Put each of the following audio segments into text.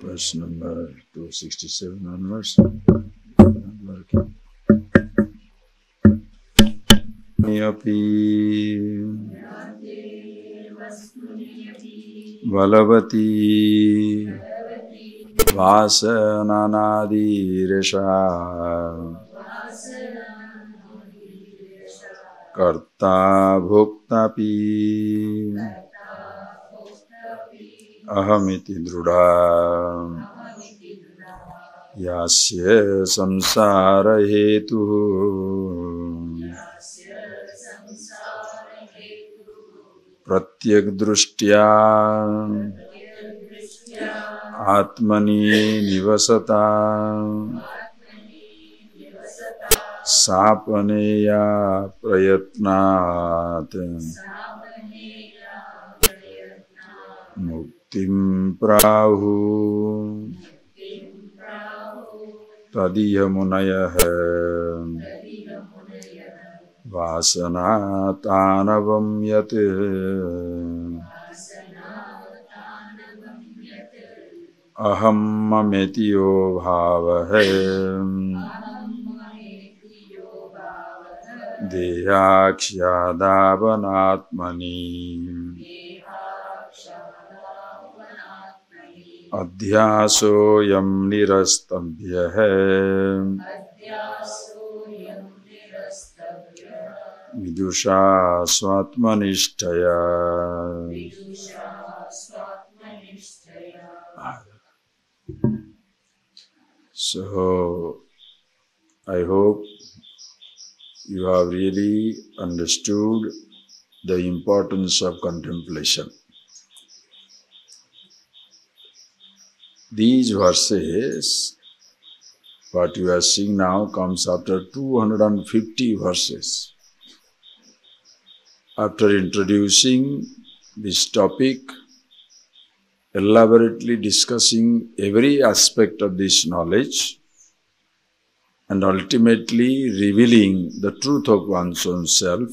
verse number 267 onwards. Not working. Valavati Vasananadirasha Karta Bhoktapi Ahamiti Drudha Yasya Samsara Hetu Pratyak Drushtya Atmani Nivasata Sapaneya Prayatnat Muktim Prahu Tadiyamunayah Vasanatanavam Yat Aham Mametiyo Bhavahem Dehakshadavanatmani Adhyaso yam nirastabhyahem Vidusha swatmanishtaya. So, I hope you have really understood the importance of contemplation. These verses, what you are seeing now, comes after 250 verses. After introducing this topic, elaborately discussing every aspect of this knowledge, and ultimately revealing the truth of one's own self,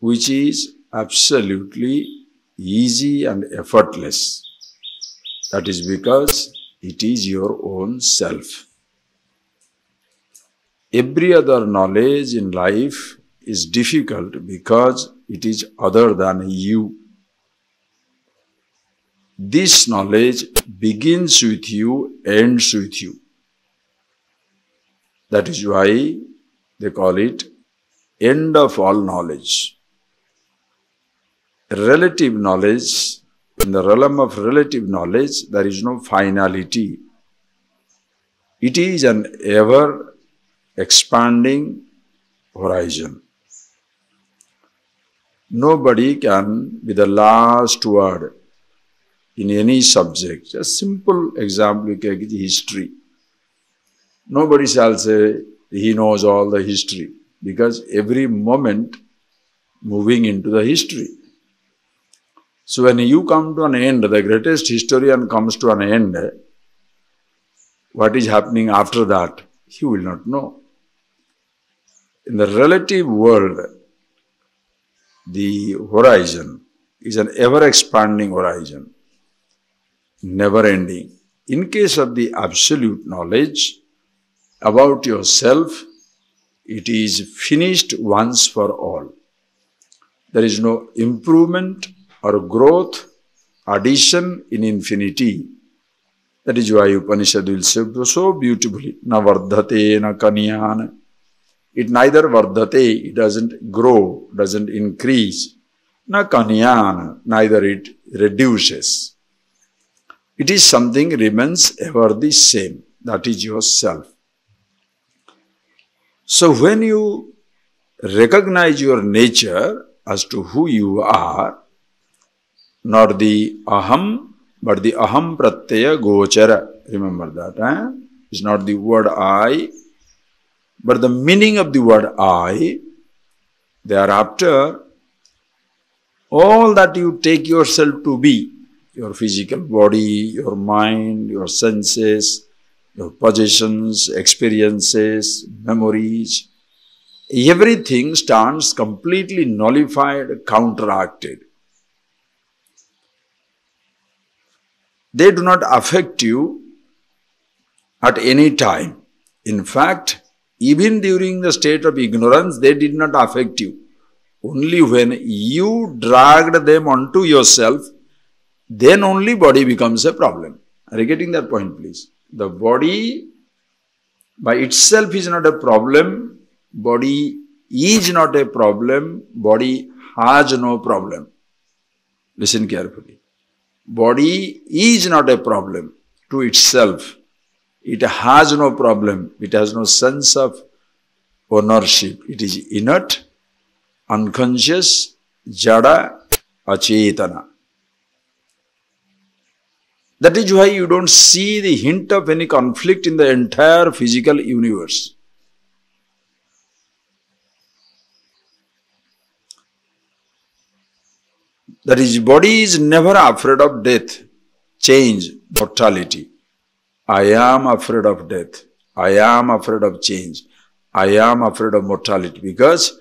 which is absolutely easy and effortless. That is because it is your own self. Every other knowledge in life is difficult because it is other than you. This knowledge begins with you, ends with you. That is why they call it end of all knowledge. Relative knowledge, in the realm of relative knowledge, there is no finality. It is an ever-expanding horizon. Nobody can be the last word in any subject. A simple example, history. Nobody shall say he knows all the history, because every moment moving into the history. So when you come to an end, the greatest historian comes to an end, what is happening after that, he will not know. In the relative world, the horizon is an ever-expanding horizon, never-ending. In case of the absolute knowledge about yourself, it is finished once for all. There is no improvement or growth, addition in infinity. That is why Upanishad will say so beautifully, na vardhate na kanyan. It neither vardhate, it doesn't grow, doesn't increase. Na kanyan, neither it reduces. It is something remains ever the same. That is yourself. So when you recognize your nature as to who you are, not the aham, but the aham pratyaya gochara. Remember that, It's not the word I, but the meaning of the word I. Thereafter, all that you take yourself to be, your physical body, your mind, your senses, your possessions, experiences, memories, everything stands completely nullified, counteracted. They do not affect you at any time. In fact, even during the state of ignorance, they did not affect you. Only when you dragged them onto yourself, then only body becomes a problem. Are you getting that point, please? The body by itself is not a problem. Body is not a problem. Body has no problem. Listen carefully. Body is not a problem to itself. It has no problem. It has no sense of ownership. It is inert, unconscious, jada, achetana. That is why you don't see the hint of any conflict in the entire physical universe. That is, body is never afraid of death, change, mortality. I am afraid of death. I am afraid of change. I am afraid of mortality because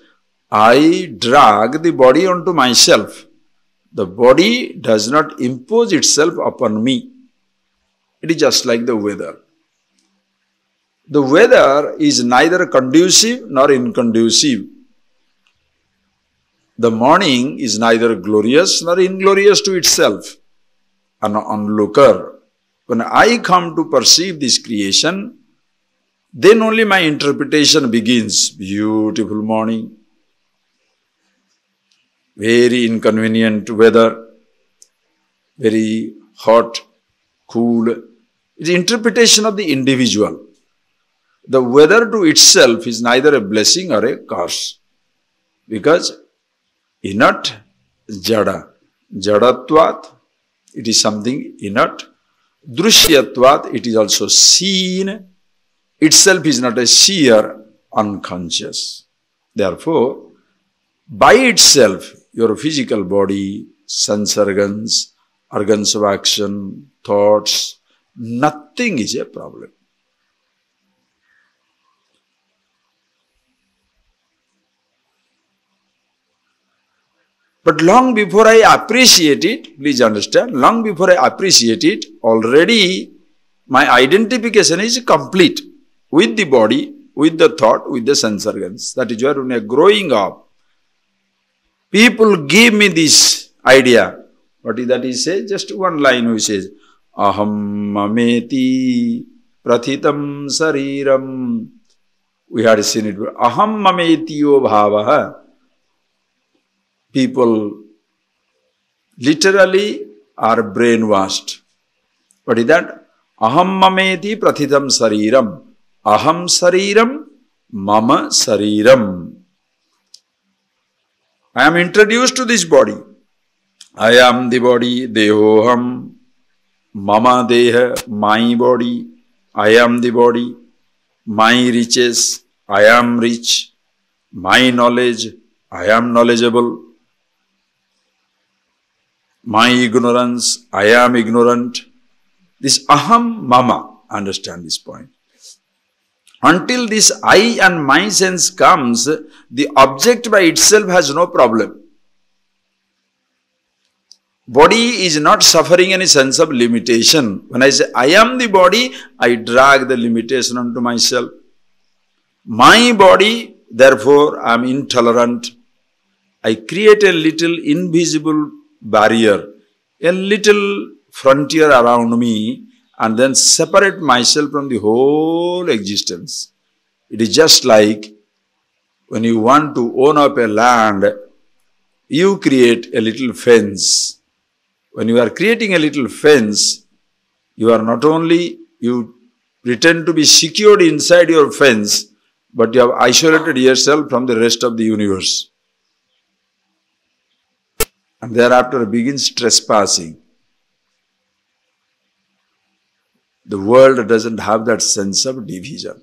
I drag the body onto myself. The body does not impose itself upon me. It is just like the weather. The weather is neither conducive nor inconducive. The morning is neither glorious nor inglorious to itself. An onlooker. When I come to perceive this creation, then only my interpretation begins. Beautiful morning. Very inconvenient weather. Very hot, cool. It is interpretation of the individual. The weather to itself is neither a blessing or a curse. Because inert, jada. Jadatvat, it is something inert. Drushyatvat, it is also seen. Itself is not a seer, unconscious. Therefore, by itself, your physical body, sense organs of action, thoughts, nothing is a problem. But long before I appreciate it, please understand, long before I appreciate it, already my identification is complete with the body, with the thought, with the sense organs. That is why when I am growing up, people give me this idea. What is that he says? Just one line he says, Aham mameti prathitam sariram. We had seen it. Aham mametiyo bhavaha. People literally are brainwashed. What is that? Aham mameti prathitam sariram. Aham sariram mama sariram. I am introduced to this body. I am the body, dehoham, mama deha, my body. I am the body, my riches, I am rich, my knowledge, I am knowledgeable, my ignorance, I am ignorant. This aham, mama, understand this point. Until this I and my sense comes, the object by itself has no problem. Body is not suffering any sense of limitation. When I say I am the body, I drag the limitation onto myself. My body, therefore, I am intolerant. I create a little invisible barrier, a little frontier around me, and then separate myself from the whole existence. It is just like when you want to own up a land, you create a little fence. When you are creating a little fence, you are not only, you pretend to be secured inside your fence, but you have isolated yourself from the rest of the universe. And thereafter begins trespassing. The world doesn't have that sense of division.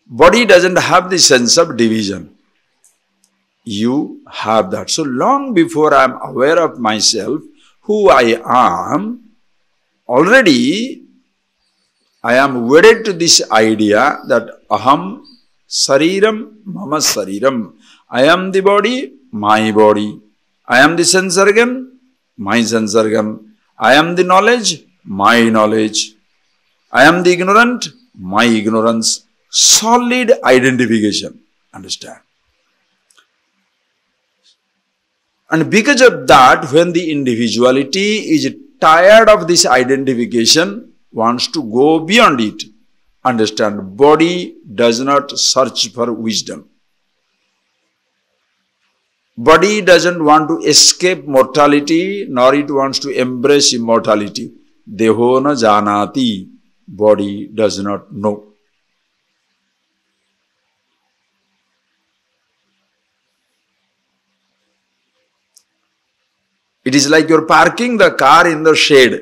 Body doesn't have the sense of division. You have that. So long before I am aware of myself, who I am, already I am wedded to this idea that aham sariram mama sariram. I am the body, my body. I am the sense organ, my sense organ. I am the knowledge, my knowledge. I am the ignorant, my ignorance. Solid identification. Understand? And because of that, when the individuality is tired of this identification, wants to go beyond it. Understand, body does not search for wisdom. Body doesn't want to escape mortality, nor it wants to embrace immortality. Deho na janati, body does not know. It is like you're parking the car in the shade.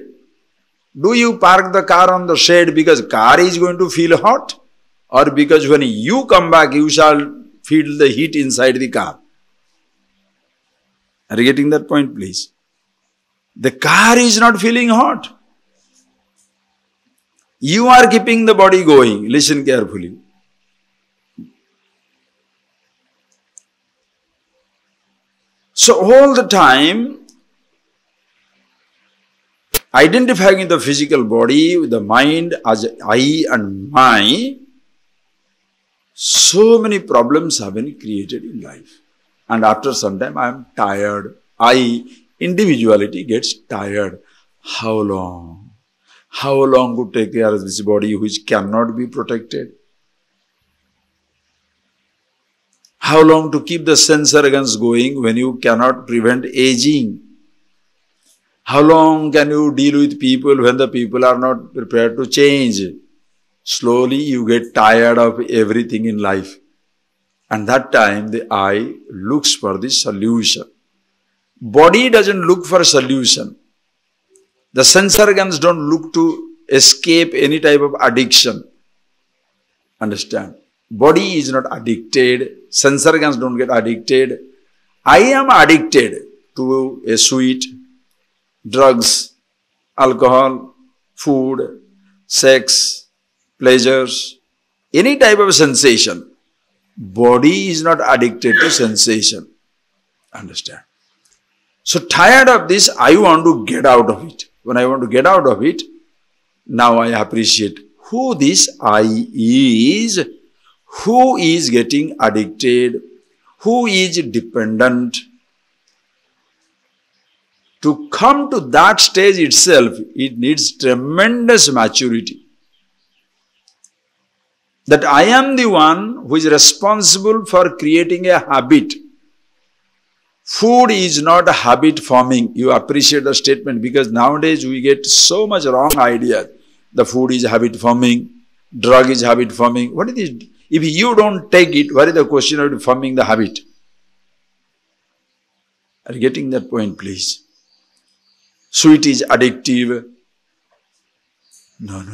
Do you park the car on the shade because car is going to feel hot? Or because when you come back, you shall feel the heat inside the car? Are you getting that point, please? The car is not feeling hot. You are keeping the body going. Listen carefully. So all the time, identifying the physical body with the mind as I and my, so many problems have been created in life. And after some time, I am tired. Individuality gets tired. How long? How long to take care of this body which cannot be protected? How long to keep the sense organs going when you cannot prevent aging? How long can you deal with people when the people are not prepared to change? Slowly you get tired of everything in life. And that time the I looks for the solution. Body doesn't look for solution. The sense organs don't look to escape any type of addiction. Understand? Body is not addicted. Sense organs don't get addicted. I am addicted to a sweet, drugs, alcohol, food, sex, pleasures, any type of sensation. Body is not addicted to sensation. Understand? So tired of this, I want to get out of it. When I want to get out of it, now I appreciate who this I is, who is getting addicted, who is dependent. To come to that stage itself, it needs tremendous maturity. That I am the one who is responsible for creating a habit. Food is not a habit forming. You appreciate the statement because nowadays we get so much wrong ideas. The food is habit forming, drug is habit forming. What is this? If you don't take it, what is the question of forming the habit? Are you getting that point, please? Sweet is addictive. No.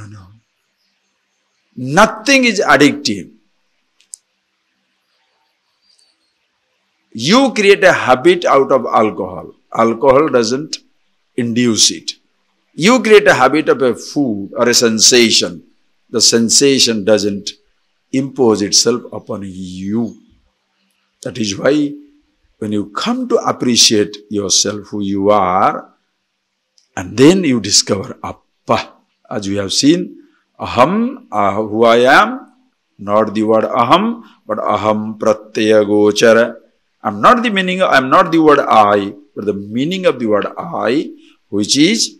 Nothing is addictive. You create a habit out of alcohol. Alcohol doesn't induce it. You create a habit of a food or a sensation. The sensation doesn't impose itself upon you. That is why when you come to appreciate yourself, who you are, and then you discover Appa. As we have seen, Aham, who I am, not the word Aham, but Aham Pratyaya Gochara. I am not the word I, but the meaning of the word I, which is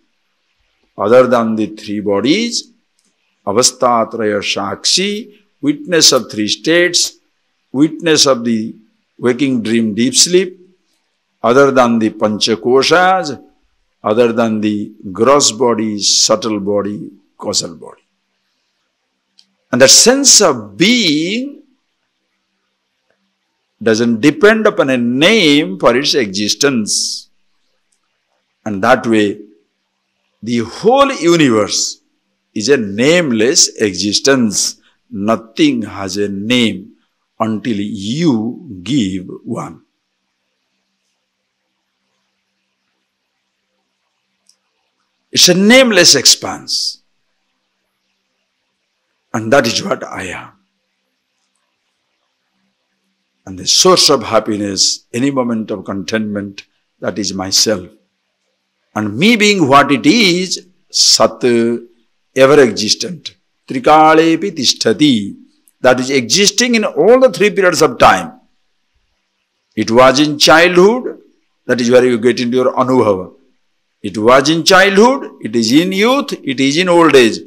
other than the three bodies, Avastatraya Shakshi, witness of three states, witness of the waking dream deep sleep, other than the Panchakoshas, other than the gross body, subtle body, causal body. And that sense of being doesn't depend upon a name for its existence. And that way, the whole universe is a nameless existence. Nothing has a name until you give one. It's a nameless expanse. And that is what I am. And the source of happiness, any moment of contentment, that is myself. And me being what it is, Sat, ever existent. Trikalepi tishtati, that is existing in all the three periods of time. It was in childhood, that is where you get into your anubhava. It was in childhood, it is in youth, it is in old age.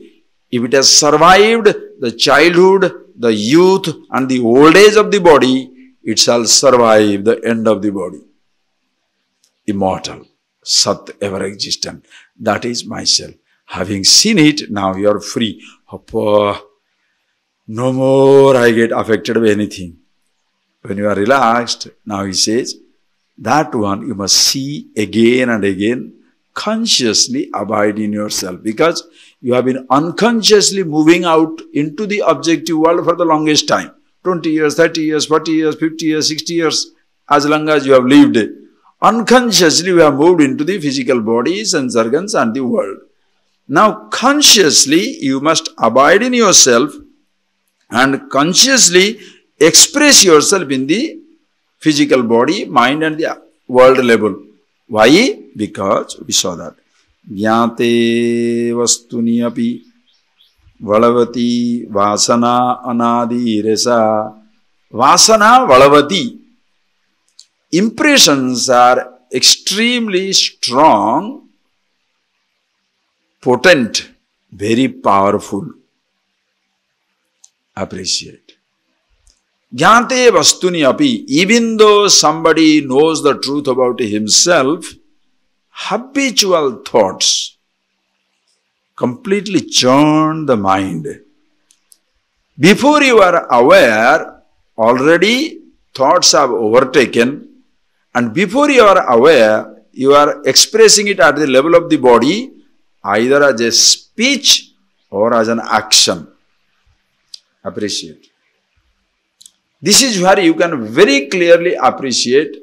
If it has survived the childhood, the youth and the old age of the body, it shall survive the end of the body. Immortal, Sat, ever existent. That is myself. Having seen it, now you are free. No more I get affected by anything. When you are relaxed, now he says, that one you must see again and again, consciously abide in yourself, because you have been unconsciously moving out into the objective world for the longest time. 20 years, 30 years, 40 years, 50 years, 60 years, as long as you have lived. Unconsciously you have moved into the physical bodies and organs and the world. Now consciously you must abide in yourself and consciously express yourself in the physical body, mind and the world level. Why? Because we saw that. Jnate vastuni api valavati vasana anadi resa. Vasana valavati. Impressions are extremely strong, potent, very powerful. Appreciate. Jnate vastuni api, even though somebody knows the truth about himself, habitual thoughts completely churn the mind. Before you are aware, already thoughts have overtaken, and before you are aware, you are expressing it at the level of the body, either as a speech or as an action. Appreciate. This is where you can very clearly appreciate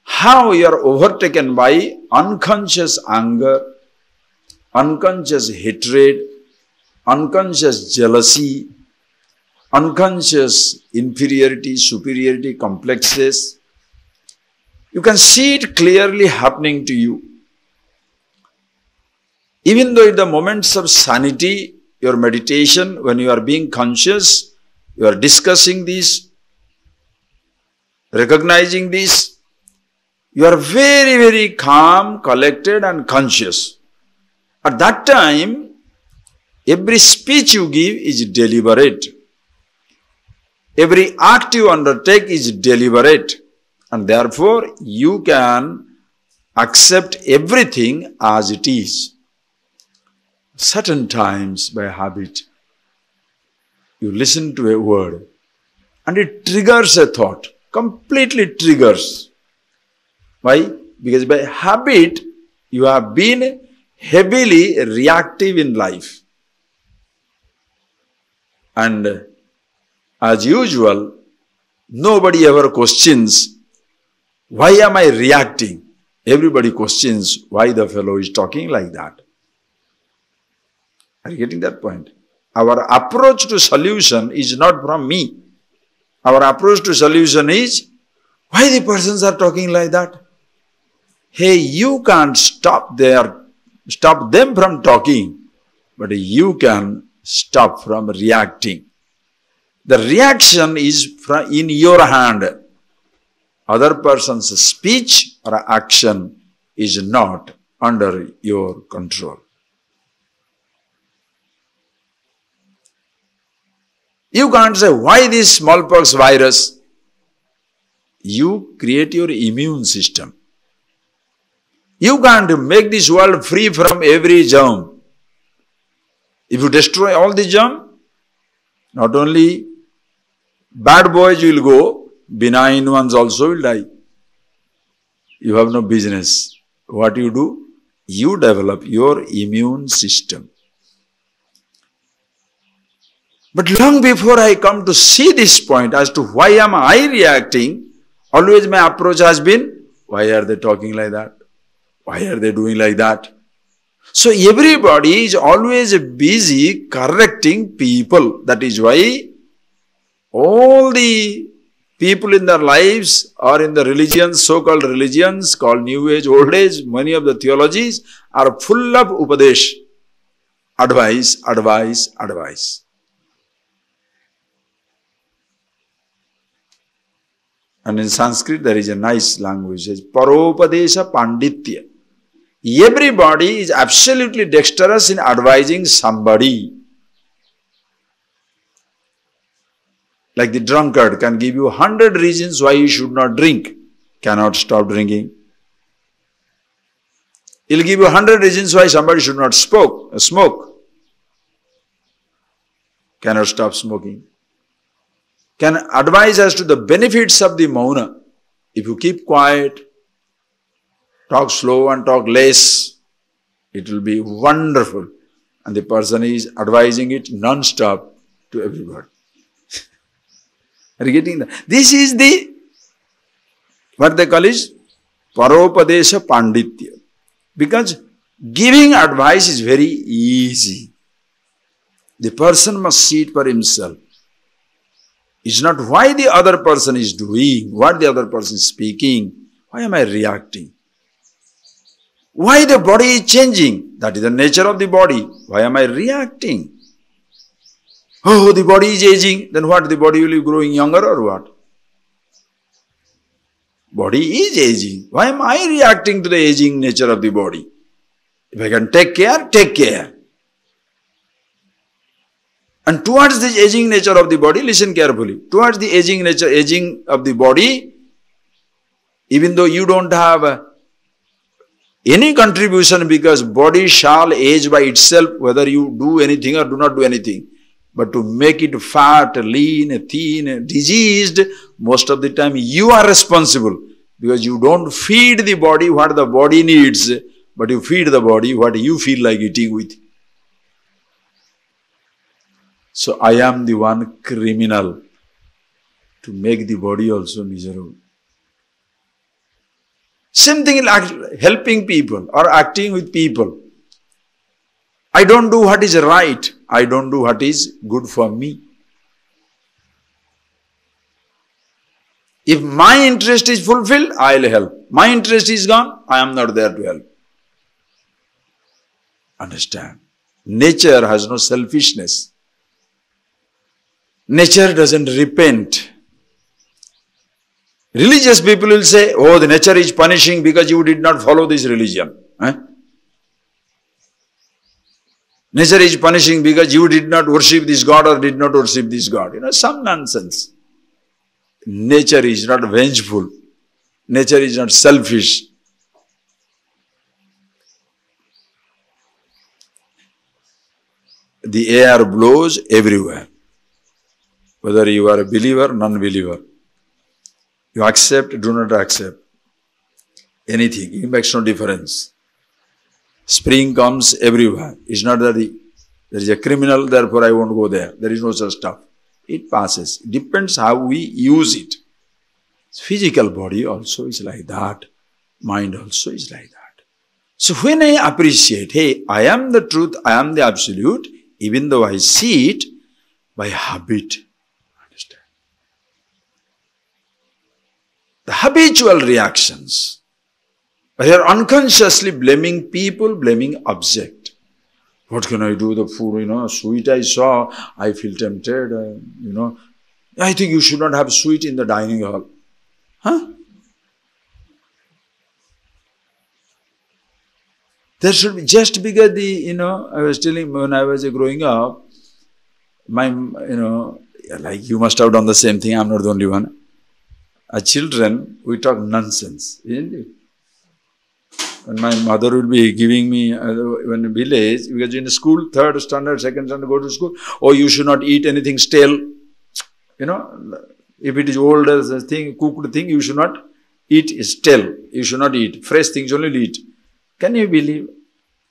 how you are overtaken by unconscious anger, unconscious hatred, unconscious jealousy, unconscious inferiority, superiority complexes. You can see it clearly happening to you. Even though in the moments of sanity, your meditation, when you are being conscious, you are discussing this, recognizing this, you are very, very calm, collected and conscious. At that time, every speech you give is deliberate. Every act you undertake is deliberate. And therefore, you can accept everything as it is. Certain times, by habit, you listen to a word and it triggers a thought. Completely triggers. Why? Because by habit, you have been heavily reactive in life. And as usual, nobody ever questions, why am I reacting? Everybody questions why the fellow is talking like that. Are you getting that point? Our approach to solution is not from me. Our approach to solution is, why the persons are talking like that? Hey, you can't stop them from talking, but you can stop from reacting. The reaction is in your hand. Other person's speech or action is not under your control. You can't say, why this smallpox virus? You create your immune system. You can't make this world free from every germ. If you destroy all the germ, not only bad boys will go, benign ones also will die. You have no business. What you do? You develop your immune system. But long before I come to see this point as to why am I reacting, always my approach has been, why are they talking like that? Why are they doing like that? So everybody is always busy correcting people. That is why all the people in their lives or in the religions, so-called religions called New Age, Old Age, many of the theologies are full of Upadesh. Advice, advice, advice. And in Sanskrit there is a nice language, it says Paropadesha Panditya. Everybody is absolutely dexterous in advising somebody. Like the drunkard can give you 100 reasons why you should not drink, cannot stop drinking. He'll give you 100 reasons why somebody should not smoke, cannot stop smoking. Can advise as to the benefits of the mauna. If you keep quiet, talk slow and talk less, it will be wonderful. And the person is advising it non-stop to everybody. Are you getting that? This is the, what they call is Paropadesha Panditya. Because giving advice is very easy. The person must see it for himself. It's not why the other person is doing, what the other person is speaking. Why am I reacting? Why the body is changing? That is the nature of the body. Why am I reacting? Oh, the body is aging. Then what? The body will be growing younger or what? Body is aging. Why am I reacting to the aging nature of the body? If I can take care, take care. And towards this aging nature of the body, listen carefully. Towards the aging of the body, even though you don't have any contribution, because body shall age by itself whether you do anything or do not do anything. But to make it fat, lean, thin, diseased, most of the time you are responsible. Because you don't feed the body what the body needs, but you feed the body what you feel like eating with. So I am the one criminal to make the body also miserable. Same thing like helping people or acting with people. I don't do what is right. I don't do what is good for me. If my interest is fulfilled, I will help. My interest is gone, I am not there to help. Understand? Nature has no selfishness. Nature doesn't repent. Religious people will say, oh, the nature is punishing because you did not follow this religion. Nature is punishing because you did not worship this God or did not worship this God. Some nonsense. Nature is not vengeful. Nature is not selfish. The air blows everywhere. Whether you are a believer, non-believer. You accept, do not accept. Anything. It makes no difference. Spring comes everywhere. It's not that there is a criminal, therefore I won't go there. There is no such stuff. It passes. It depends how we use it. Physical body also is like that. Mind also is like that. So when I appreciate, hey, I am the truth, I am the absolute, even though I see it by habit. Understand? The habitual reactions. We are unconsciously blaming people, blaming object. What can I do? The food, sweet I saw, I feel tempted, I think you should not have sweet in the dining hall. Huh? There should be, just because I was telling when I was growing up, like you must have done the same thing, I'm not the only one. As children, we talk nonsense, isn't it? When my mother would be giving me, when in village, because in school, 3rd standard, 2nd standard, go to school, oh, you should not eat anything stale. If it is old as a thing, cooked thing, you should not eat stale. You should not eat. Fresh things only eat. Can you believe?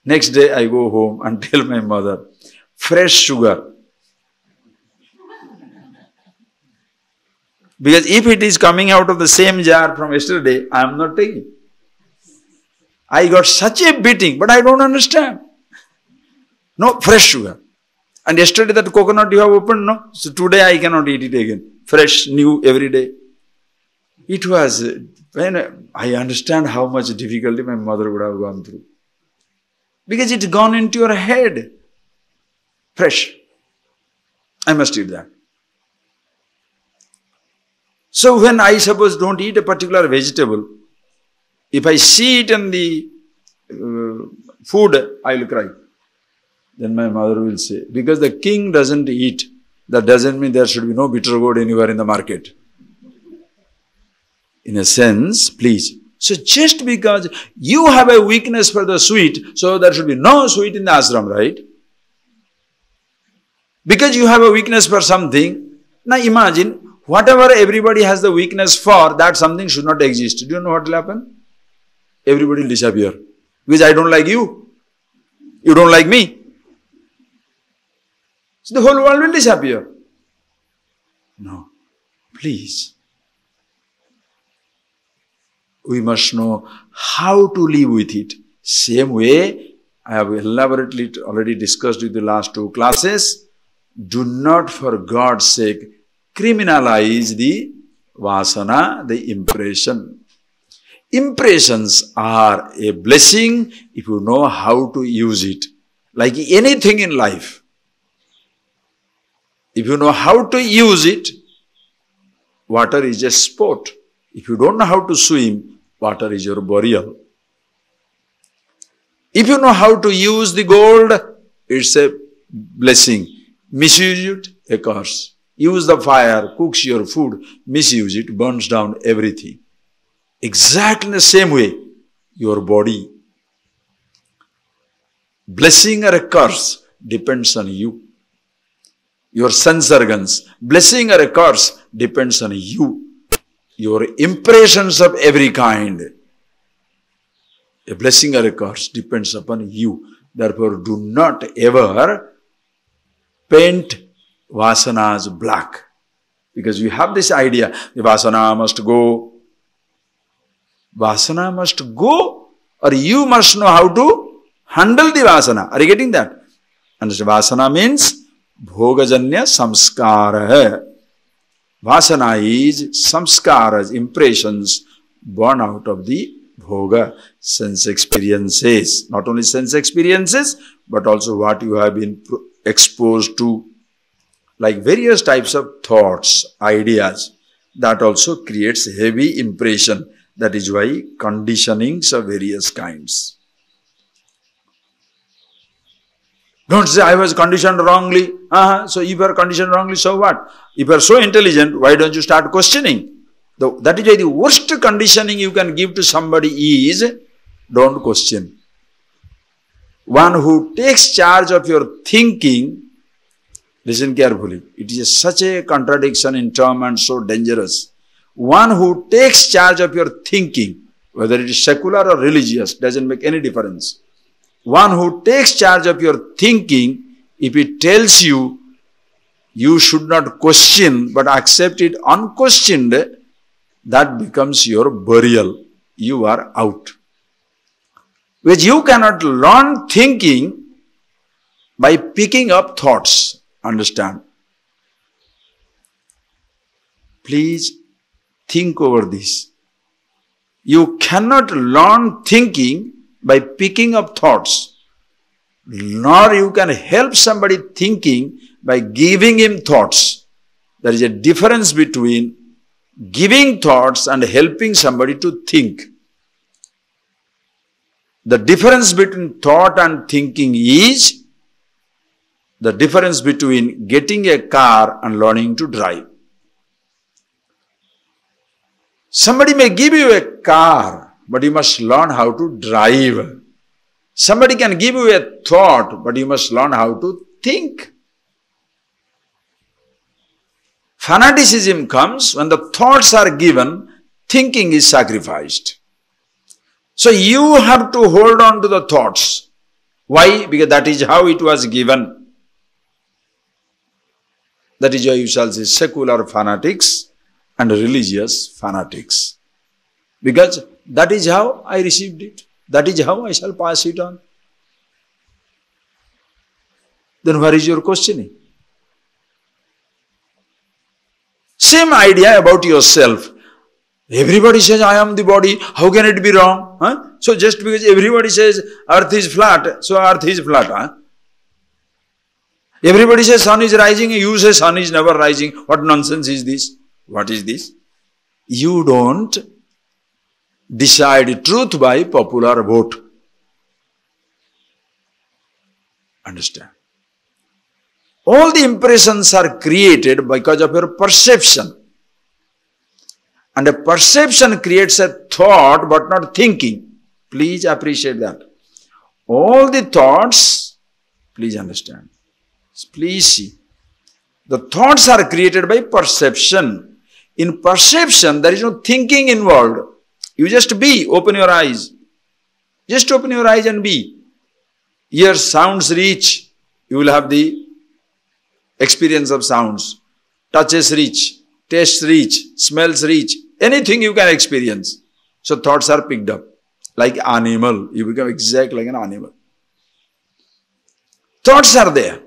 Next day I go home and tell my mother, fresh sugar. Because if it is coming out of the same jar from yesterday, I am not taking. I got such a beating, but I don't understand. No, fresh sugar. And yesterday that coconut you have opened, no? So today I cannot eat it again. Fresh, new, every day. It was, when I understand how much difficulty my mother would have gone through. Because it's gone into your head. fresh. I must eat that. So when I suppose don't eat a particular vegetable, if I see it in the food, I will cry. Then my mother will say, because the king doesn't eat, that doesn't mean there should be no bitter gourd anywhere in the market. In a sense, please. So just because you have a weakness for the sweet, so there should be no sweet in the ashram, right? Because you have a weakness for something, now imagine, whatever everybody has the weakness for, that something should not exist. Do you know what will happen? Everybody will disappear. Because I don't like you. You don't like me. So the whole world will disappear. No. Please. We must know how to live with it. Same way, I have elaborately already discussed with the last 2 classes. Do not, for God's sake, criminalize the vasana, the impression. Impressions are a blessing if you know how to use it. Like anything in life. If you know how to use it, water is a sport. If you don't know how to swim, water is your burial. If you know how to use the gold, it's a blessing. Misuse it, a curse. Use the fire, cooks your food, misuse it, burns down everything. Exactly the same way, your body. Blessing or a curse depends on you. Your sense organs, blessing or a curse depends on you. Your impressions of every kind, a blessing or a curse depends upon you. Therefore, do not ever paint vasanas black. Because you have this idea, the vasana must go. Vasana must go, or you must know how to handle the vasana. Are you getting that? And vasana means bhogajanya samskara. Vasana is samskaras, impressions born out of the bhoga, sense experiences. Not only sense experiences, but also what you have been exposed to. Like various types of thoughts, ideas, that also creates heavy impression. That is why conditionings of various kinds. Don't say, I was conditioned wrongly. So if you are conditioned wrongly, so what? If you are so intelligent, why don't you start questioning? That is why the worst conditioning you can give to somebody is, don't question. One who takes charge of your thinking, listen carefully, it is such a contradiction in term and so dangerous. One who takes charge of your thinking, whether it is secular or religious, doesn't make any difference. One who takes charge of your thinking, if it tells you, you should not question but accept it unquestioned, that becomes your burial. You are out. Which you cannot learn thinking by picking up thoughts. Understand? Please think over this. You cannot learn thinking by picking up thoughts, nor you can help somebody thinking by giving him thoughts. There is a difference between giving thoughts and helping somebody to think. The difference between thought and thinking is the difference between getting a car and learning to drive. Somebody may give you a car, but you must learn how to drive. Somebody can give you a thought, but you must learn how to think. Fanaticism comes when the thoughts are given, thinking is sacrificed. So you have to hold on to the thoughts. Why? Because that is how it was given. That is why you shall see secular fanatics and religious fanatics. Because that is how I received it. That is how I shall pass it on. Then where is your questioning? Same idea about yourself. Everybody says, I am the body. How can it be wrong? So just because everybody says earth is flat, so earth is flat. Everybody says sun is rising, you say sun is never rising. What nonsense is this? What is this? You don't decide truth by popular vote. Understand? All the impressions are created because of your perception. And a perception creates a thought but not thinking. Please appreciate that. All the thoughts, please understand. Please see. The thoughts are created by perception. In perception, there is no thinking involved. You just be, open your eyes. Just open your eyes and be. Ears, sounds reach. You will have the experience of sounds. Touches reach. Tastes reach. Smells reach. Anything you can experience. So thoughts are picked up. Like animal. You become exact like an animal. Thoughts are there.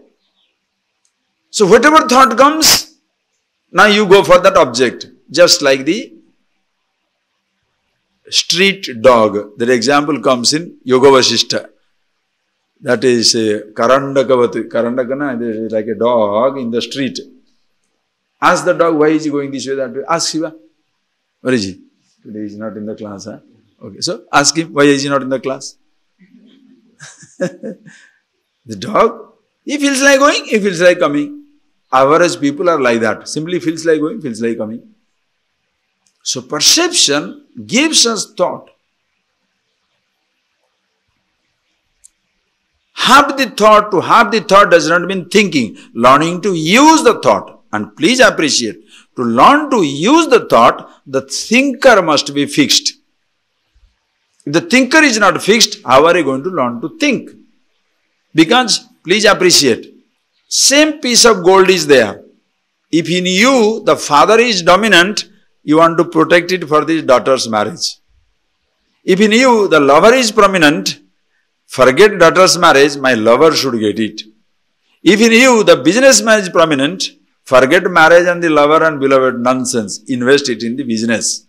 So whatever thought comes, now you go for that object. Just like the street dog. That example comes in Yoga Vasishta. That is Karandakavati. Karandakana is like a dog in the street. Ask the dog, why is he going this way, that way? Ask Shiva. Where is he? Today he is not in the class. Huh? Okay, so ask him, why is he not in the class? The dog, he feels like going, he feels like coming. Average people are like that. Simply feels like going, feels like coming. So perception gives us thought. Have the thought, to have the thought does not mean thinking. Learning to use the thought. And please appreciate, to learn to use the thought, the thinker must be fixed. If the thinker is not fixed, how are you going to learn to think? Because, please appreciate, same piece of gold is there. If in you, the father is dominant, you want to protect it for the daughter's marriage. If in you, the lover is prominent, forget daughter's marriage, my lover should get it. If in you, the businessman is prominent, forget marriage and the lover and beloved, nonsense. Invest it in the business.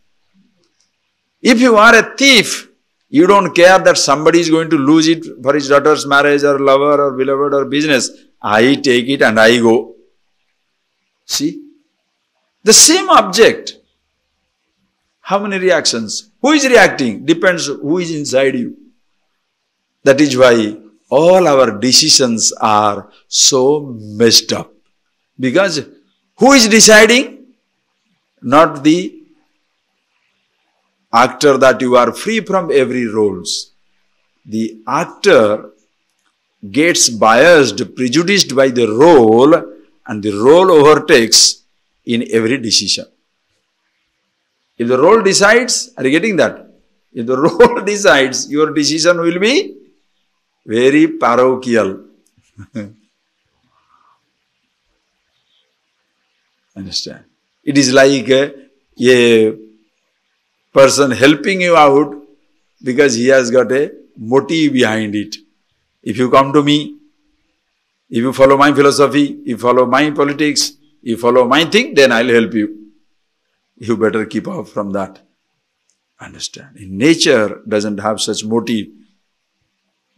If you are a thief, you don't care that somebody is going to lose it for his daughter's marriage or lover or beloved or business. I take it and I go. See? The same object. How many reactions? Who is reacting? Depends who is inside you. That is why all our decisions are so messed up. Because who is deciding? Not the actor that you are free from every roles. The actor gets biased, prejudiced by the role, and the role overtakes in every decision. If the role decides, are you getting that? If the role decides, your decision will be very parochial. Understand? It is like a person helping you out because he has got a motive behind it. If you come to me, if you follow my philosophy, if you follow my politics, if you follow my thing, then I'll help you. You better keep off from that. Understand? In nature doesn't have such motive.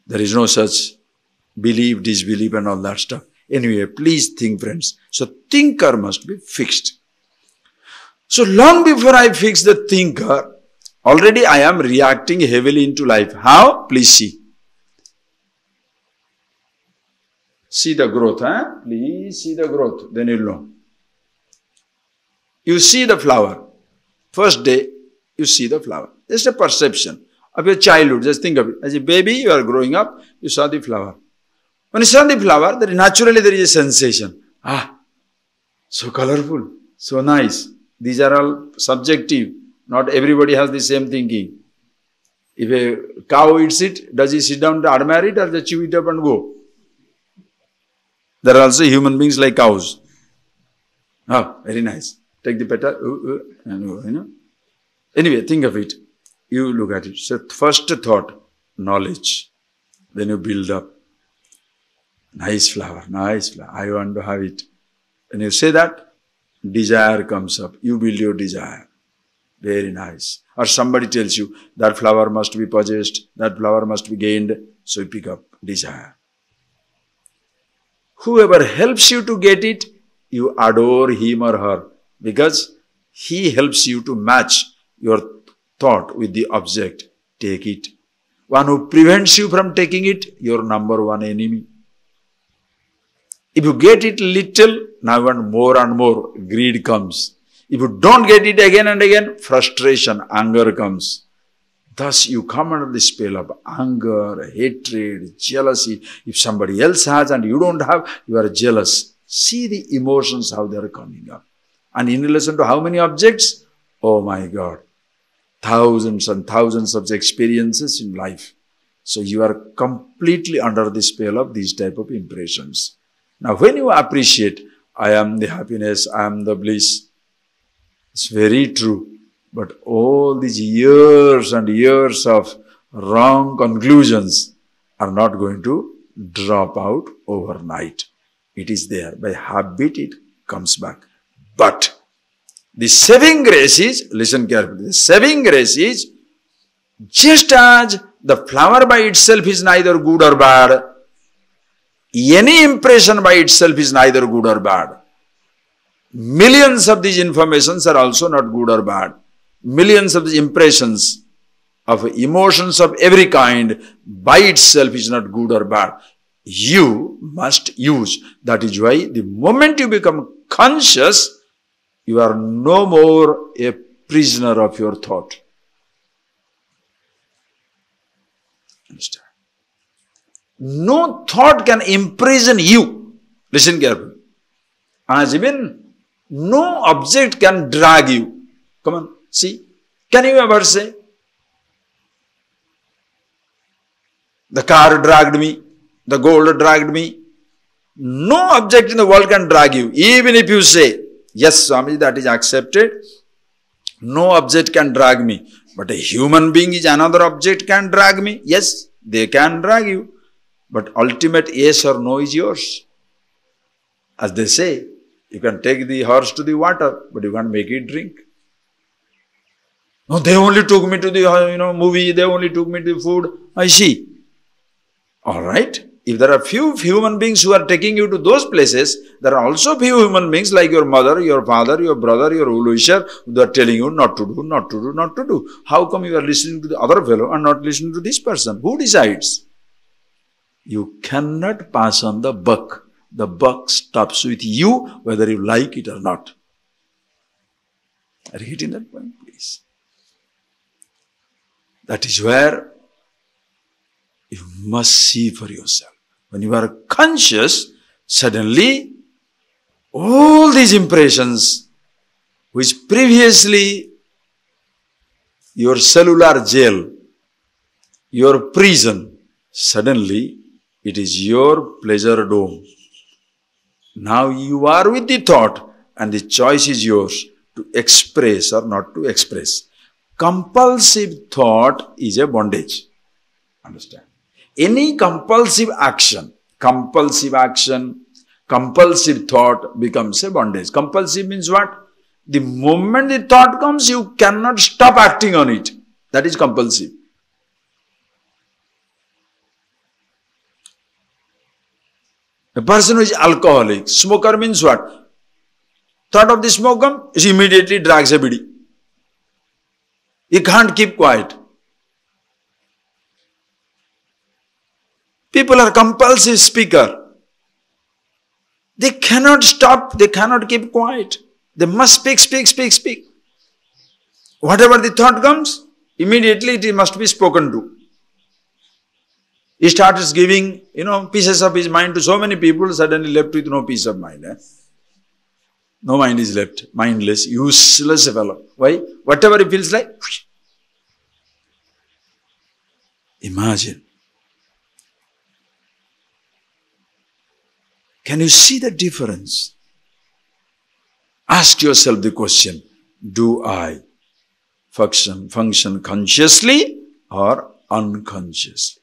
There is no such belief, disbelief and all that stuff. Anyway, please think, friends. So thinker must be fixed. So long before I fix the thinker, already I am reacting heavily into life. How? Please see. See the growth, huh? Please see the growth. Then you'll know. You see the flower. First day, you see the flower. Just a perception of your childhood. Just think of it. As a baby, you are growing up, you saw the flower. When you saw the flower, naturally there is a sensation. Ah, so colorful, so nice. These are all subjective. Not everybody has the same thinking. If a cow eats it, does he sit down to admire it or just chew it up and go? There are also human beings like cows. Oh, very nice. Take the petal, and go, you know. Anyway, think of it. You look at it. So first thought, knowledge. Then you build up. Nice flower, nice flower. I want to have it. When you say that, desire comes up. You build your desire. Very nice. Or somebody tells you, that flower must be possessed, that flower must be gained. So you pick up desire. whoever helps you to get it, you adore him or her because he helps you to match your thought with the object. Take it. One who prevents you from taking it, your number one enemy. If you get it little, now you want more and more, greed comes. If you don't get it again and again, frustration, anger comes. Thus you come under the spell of anger, hatred, jealousy. If somebody else has and you don't have, you are jealous. See the emotions, how they are coming up. And in relation to how many objects? Oh my God. Thousands and thousands of experiences in life. So you are completely under the spell of these type of impressions. Now when you appreciate, I am the happiness, I am the bliss, it's very true. But all these years and years of wrong conclusions are not going to drop out overnight. It is there. By habit it comes back. But the saving grace is, listen carefully, the saving grace is just as the flower by itself is neither good or bad, any impression by itself is neither good or bad. Millions of these informations are also not good or bad. Millions of the impressions of emotions of every kind by itself is not good or bad. You must use. That is why the moment you become conscious, you are no more a prisoner of your thought. Understand? No thought can imprison you. Listen carefully. As even no object can drag you. Come on, see. Can you ever say, the car dragged me, the gold dragged me? No object in the world can drag you. Even if you say, yes, Swami, that is accepted. No object can drag me. But a human being is another object can drag me. Yes, they can drag you. But ultimate yes or no is yours. As they say, you can take the horse to the water, but you can't make it drink. No, they only took me to the movie, they only took me to the food. I see. All right. If there are few human beings who are taking you to those places, there are also few human beings like your mother, your father, your brother, your well-wisher, who are telling you not to do, not to do, not to do. How come you are listening to the other fellow and not listening to this person? Who decides? You cannot pass on the buck. The buck stops with you whether you like it or not. Are you getting that point, please? That is where you must see for yourself. When you are conscious, suddenly all these impressions which previously your cellular jail, your prison, suddenly it is your pleasure dome. Now you are with the thought and the choice is yours to express or not to express. Compulsive thought is a bondage. Understand? Any compulsive action, compulsive thought becomes a bondage. Compulsive means what? The moment the thought comes, you cannot stop acting on it. That is compulsive. A person who is alcoholic, smoker means what? Thought of the smoke comes, he immediately drags a bidi. He can't keep quiet. People are compulsive speaker. They cannot stop, they cannot keep quiet. They must speak. Whatever the thought comes, immediately it must be spoken to. He starts giving, pieces of his mind to so many people, suddenly left with no peace of mind. No mind is left, mindless, useless fellow. Why? Whatever he feels like, imagine. Can you see the difference? Ask yourself the question, do I function consciously or unconsciously?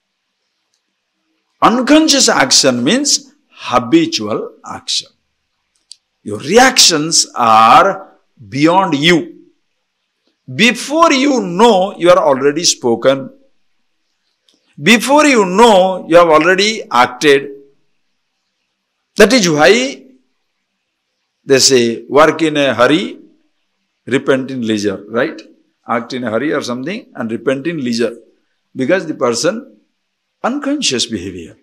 Unconscious action means habitual action. Your reactions are beyond you. Before you know, you are already spoken. Before you know, you have already acted. That is why they say, work in a hurry, repent in leisure, right? Act in a hurry or something and repent in leisure. Because the person, unconscious behavior.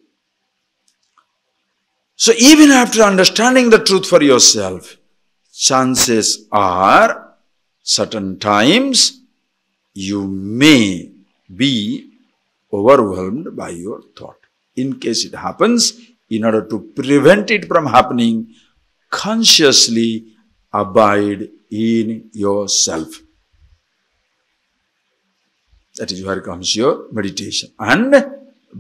So even after understanding the truth for yourself, chances are, certain times, you may be overwhelmed by your thought. In case it happens, in order to prevent it from happening, consciously abide in yourself. That is where comes your meditation. And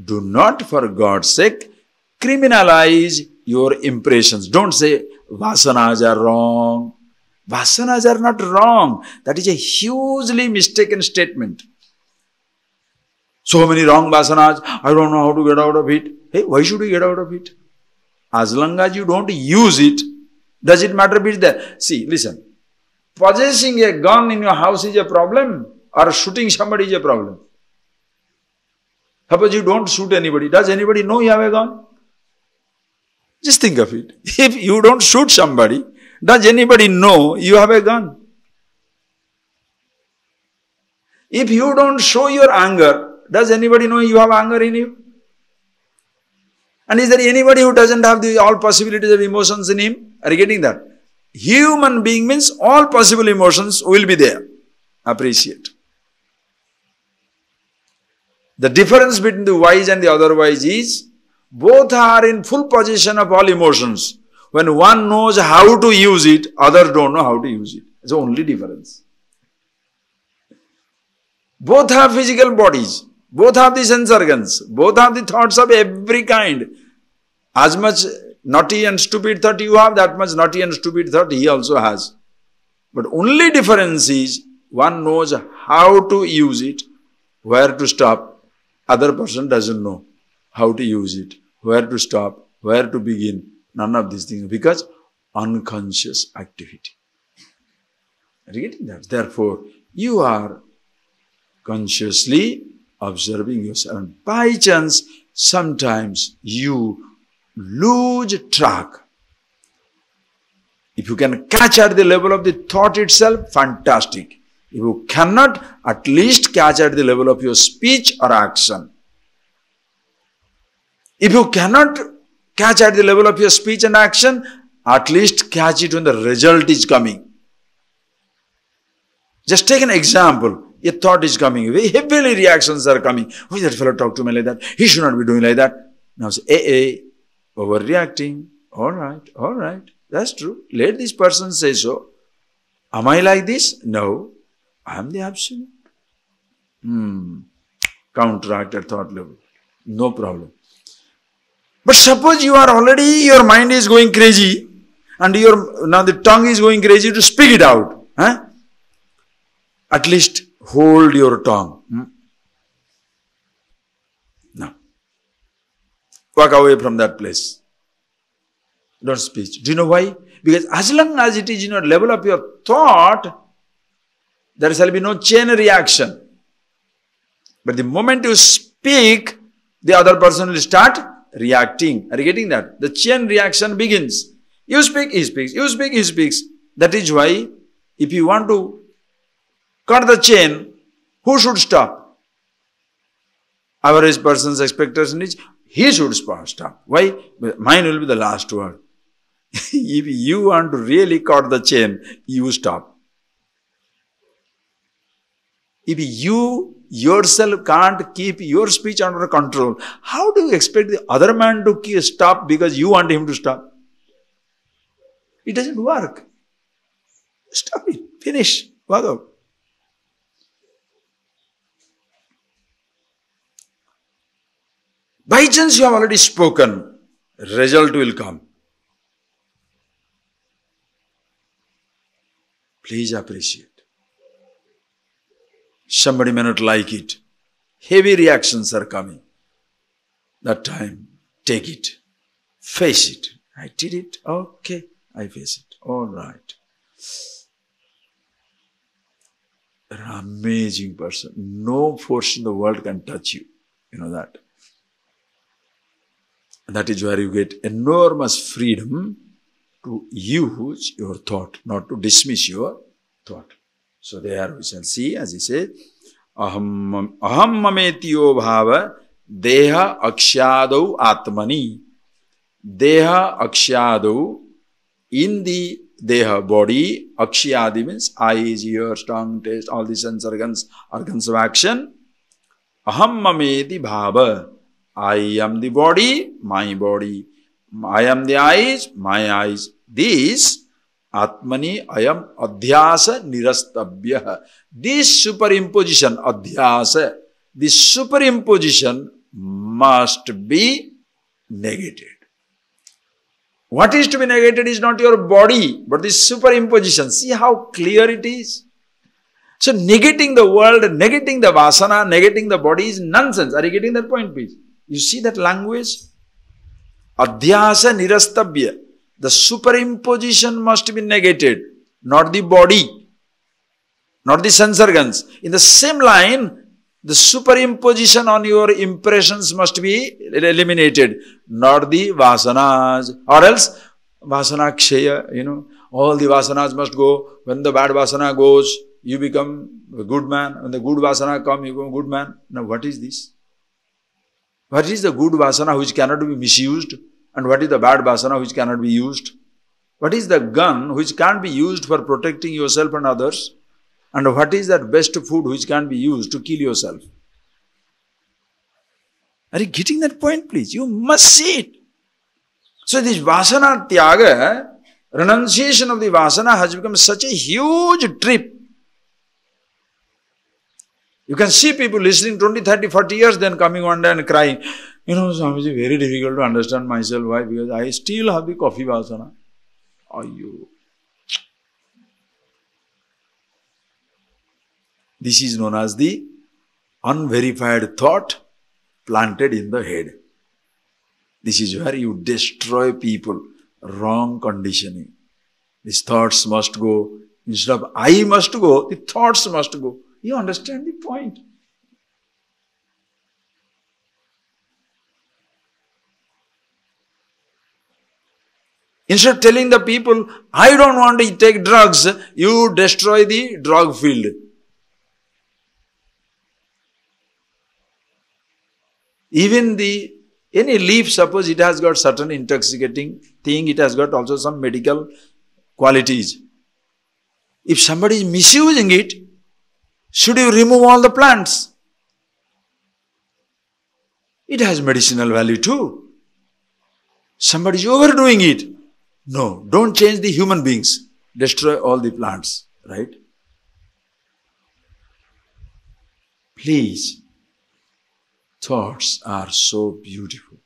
do not, for God's sake, criminalize your impressions. Don't say, vasanas are wrong. Vasanas are not wrong. That is a hugely mistaken statement. So many wrong vasanas, I don't know how to get out of it. Hey, why should you get out of it? As long as you don't use it, does it matter if it's there? See, listen. Possessing a gun in your house is a problem, or shooting somebody is a problem. Suppose you don't shoot anybody. Does anybody know you have a gun? Just think of it. If you don't shoot somebody, does anybody know you have a gun? If you don't show your anger, does anybody know you have anger in you? And is there anybody who doesn't have all possibilities of emotions in him? Are you getting that? Human being means all possible emotions will be there. Appreciate. The difference between the wise and the otherwise is, both are in full possession of all emotions. When one knows how to use it, others don't know how to use it. It's the only difference. Both have physical bodies. Both have the sense organs. Both have the thoughts of every kind. As much naughty and stupid thought you have, that much naughty and stupid thought he also has. But only difference is, one knows how to use it, where to stop. Other person doesn't know how to use it, where to stop, where to begin. None of these things, because unconscious activity. Are you getting that? Therefore, you are consciously observing yourself. And by chance, sometimes you lose track. If you can catch at the level of the thought itself, fantastic. If you cannot, at least catch at the level of your speech or action. If you cannot catch at the level of your speech and action, at least catch it when the result is coming. Just take an example. A thought is coming, heavily reactions are coming. Why that fellow talk to me like that? He should not be doing like that. Now say, overreacting. All right, that's true. Let this person say so. Am I like this? No, I am the absolute. Counteract at thought level. No problem. But suppose you are already, your mind is going crazy, and now the tongue is going crazy to speak it out. At least hold your tongue. No. Walk away from that place. Don't speak. Do you know why? Because as long as it is in your level of your thought, there shall be no chain reaction. But the moment you speak, the other person will start reacting. Are you getting that? The chain reaction begins. You speak, he speaks. You speak, he speaks. That is why, if you want to cut the chain, who should stop? Average person's expectation is, he should stop. Why? Mine will be the last word. If you want to really cut the chain, you stop. If you yourself can't keep your speech under control, how do you expect the other man to stop because you want him to stop? It doesn't work. Stop it. Finish. Walk out. By chance you have already spoken, result will come. Please appreciate. Somebody may not like it. Heavy reactions are coming. That time, take it. Face it. I did it. Okay. I face it. All right. You're an amazing person. No force in the world can touch you. You know that. That is where you get enormous freedom to use your thought, not to dismiss your thought. So there we shall see, as he said, aham mametiyo bhava deha akshadau atmani. Deha akshadau, in the deha, body, akshyadi means eyes, ears, tongue, taste, all the sense organs of action. Aham mameti bhava, I am the body, my body. I am the eyes, my eyes. This Atmani ayam adhyasa nirastabhya. This superimposition, adhyasa, this superimposition must be negated. What is to be negated is not your body, but this superimposition. See how clear it is? So negating the world, negating the vasana, negating the body is nonsense. Are you getting that point, please? You see that language? Adhyasa nirastabhya. The superimposition must be negated, not the body, not the sense organs. In the same line, the superimposition on your impressions must be eliminated, not the vasanas. Or else, vasana kshaya, all the vasanas must go. When the bad vasana goes, you become a good man. When the good vasana comes, you become a good man. Now, what is this? What is the good vasana which cannot be misused? And what is the bad vasana which cannot be used? What is the gun which can't be used for protecting yourself and others? And what is that best food which can be used to kill yourself? Are you getting that point, please? You must see it. So this vasana tyaga, renunciation of the vasana has become such a huge trip. You can see people listening 20, 30, 40 years, then coming one day and crying, Swamiji, very difficult to understand myself. Why? Because I still have the coffee vasana. This is known as the unverified thought planted in the head. This is where you destroy people. Wrong conditioning. These thoughts must go. Instead of I must go, the thoughts must go. You understand the point? Instead of telling the people, I don't want to take drugs, you destroy the drug field. Even any leaf, suppose it has got certain intoxicating thing, it has got also some medical qualities. If somebody is misusing it, should you remove all the plants? It has medicinal value too. Somebody is overdoing it. No, don't change the human beings. Destroy all the plants, right? Please. Thoughts are so beautiful.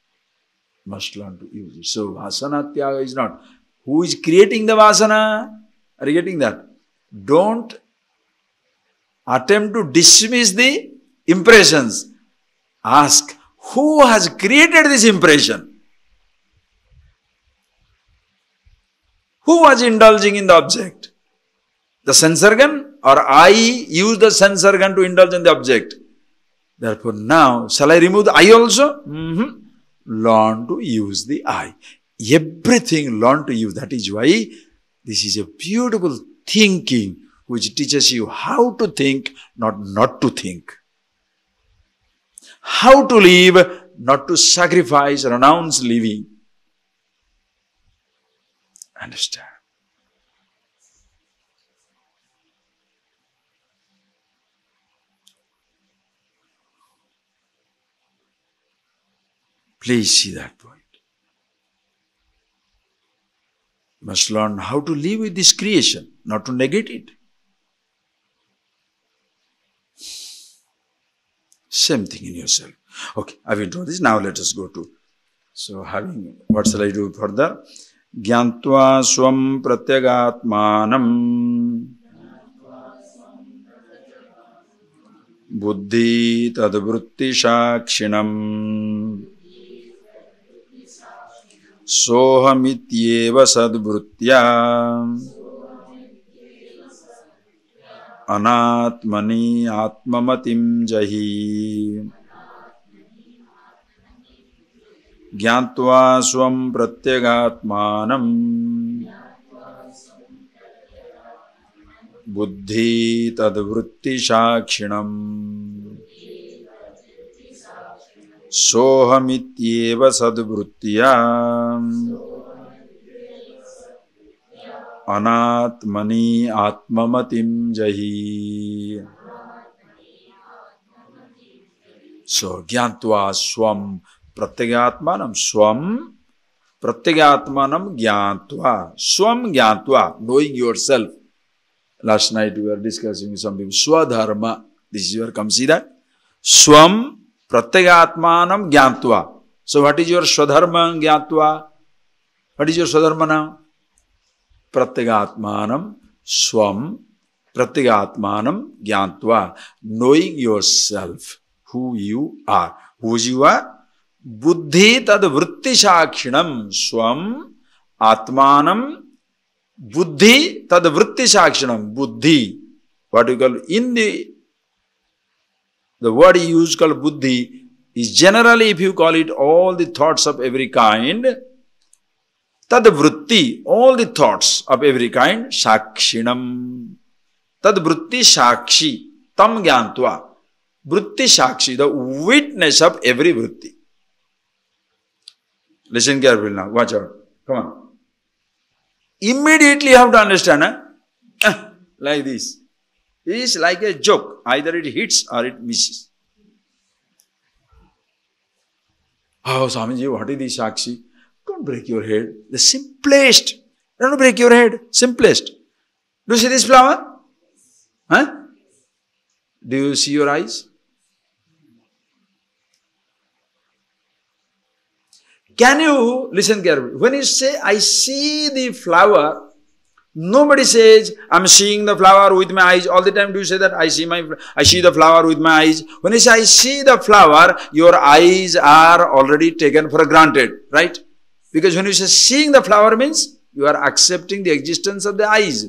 Must learn to use it. So, vasana tyaga is not. Who is creating the vasana? Are you getting that? Don't attempt to dismiss the impressions. Ask, who has created this impression? Who was indulging in the object? The sense organ? Or I use the sense organ to indulge in the object? Therefore, now, shall I remove the eye also? Learn to use the eye. Everything learn to use. That is why this is a beautiful thinking which teaches you how to think, not to think. How to live, not to sacrifice, renounce living. Understand? Please see that point. You must learn how to live with this creation, not to negate it. Same thing in yourself. Okay, I've introduced this. Now let us go to. So what shall I do further? Gyantva swam pratyagatmanam buddhi tadvrutti shakshinam sohamityeva sadvrutya anatmani atmamatim jahi ज्ञात्वा स्वं प्रत्यगात्मानं बुद्धि तद्वृत्तिसाक्षिणम् सोहमित्येव सद्वृत्त्या अनात्मनि आत्ममतिं जहि. So ज्ञात्वा स्वं प्रत्यगात्मानं स्वं प्रत्यगात्मानं ज्ञात्वा स्वं ज्ञात्वा, knowing yourself. Last night we were discussing with some people swadharma. This is where come, see that swam pratyatmanam gyantva. So what is your swadharma gyantva? What is your swadharma now? Pratyatmanam swam pratyatmanam gyantva, knowing yourself, who you are. Who you are? Buddhi tad vritti sakshinam swam atmanam buddhi tad vritti sakshinam. Buddhi, what you call in the word used called buddhi is generally, if you call it all the thoughts of every kind, tad vritti, all the thoughts of every kind, sakshinam. Tad vritti sakshi tam gyantva. Vritti sakshi, the witness of every vritti. Listen carefully now, watch out, come on. Immediately you have to understand, like this. It is like a joke, either it hits or it misses. Oh, Swamiji, what is this sakshi? Don't break your head. The simplest. Don't break your head. Simplest. Do you see this flower? Huh? Do you see your eyes? Can you listen carefully? When you say, I see the flower, nobody says, I'm seeing the flower with my eyes. All the time do you say that? I see the flower with my eyes. When you say, I see the flower, your eyes are already taken for granted, right? Because when you say seeing the flower means, you are accepting the existence of the eyes.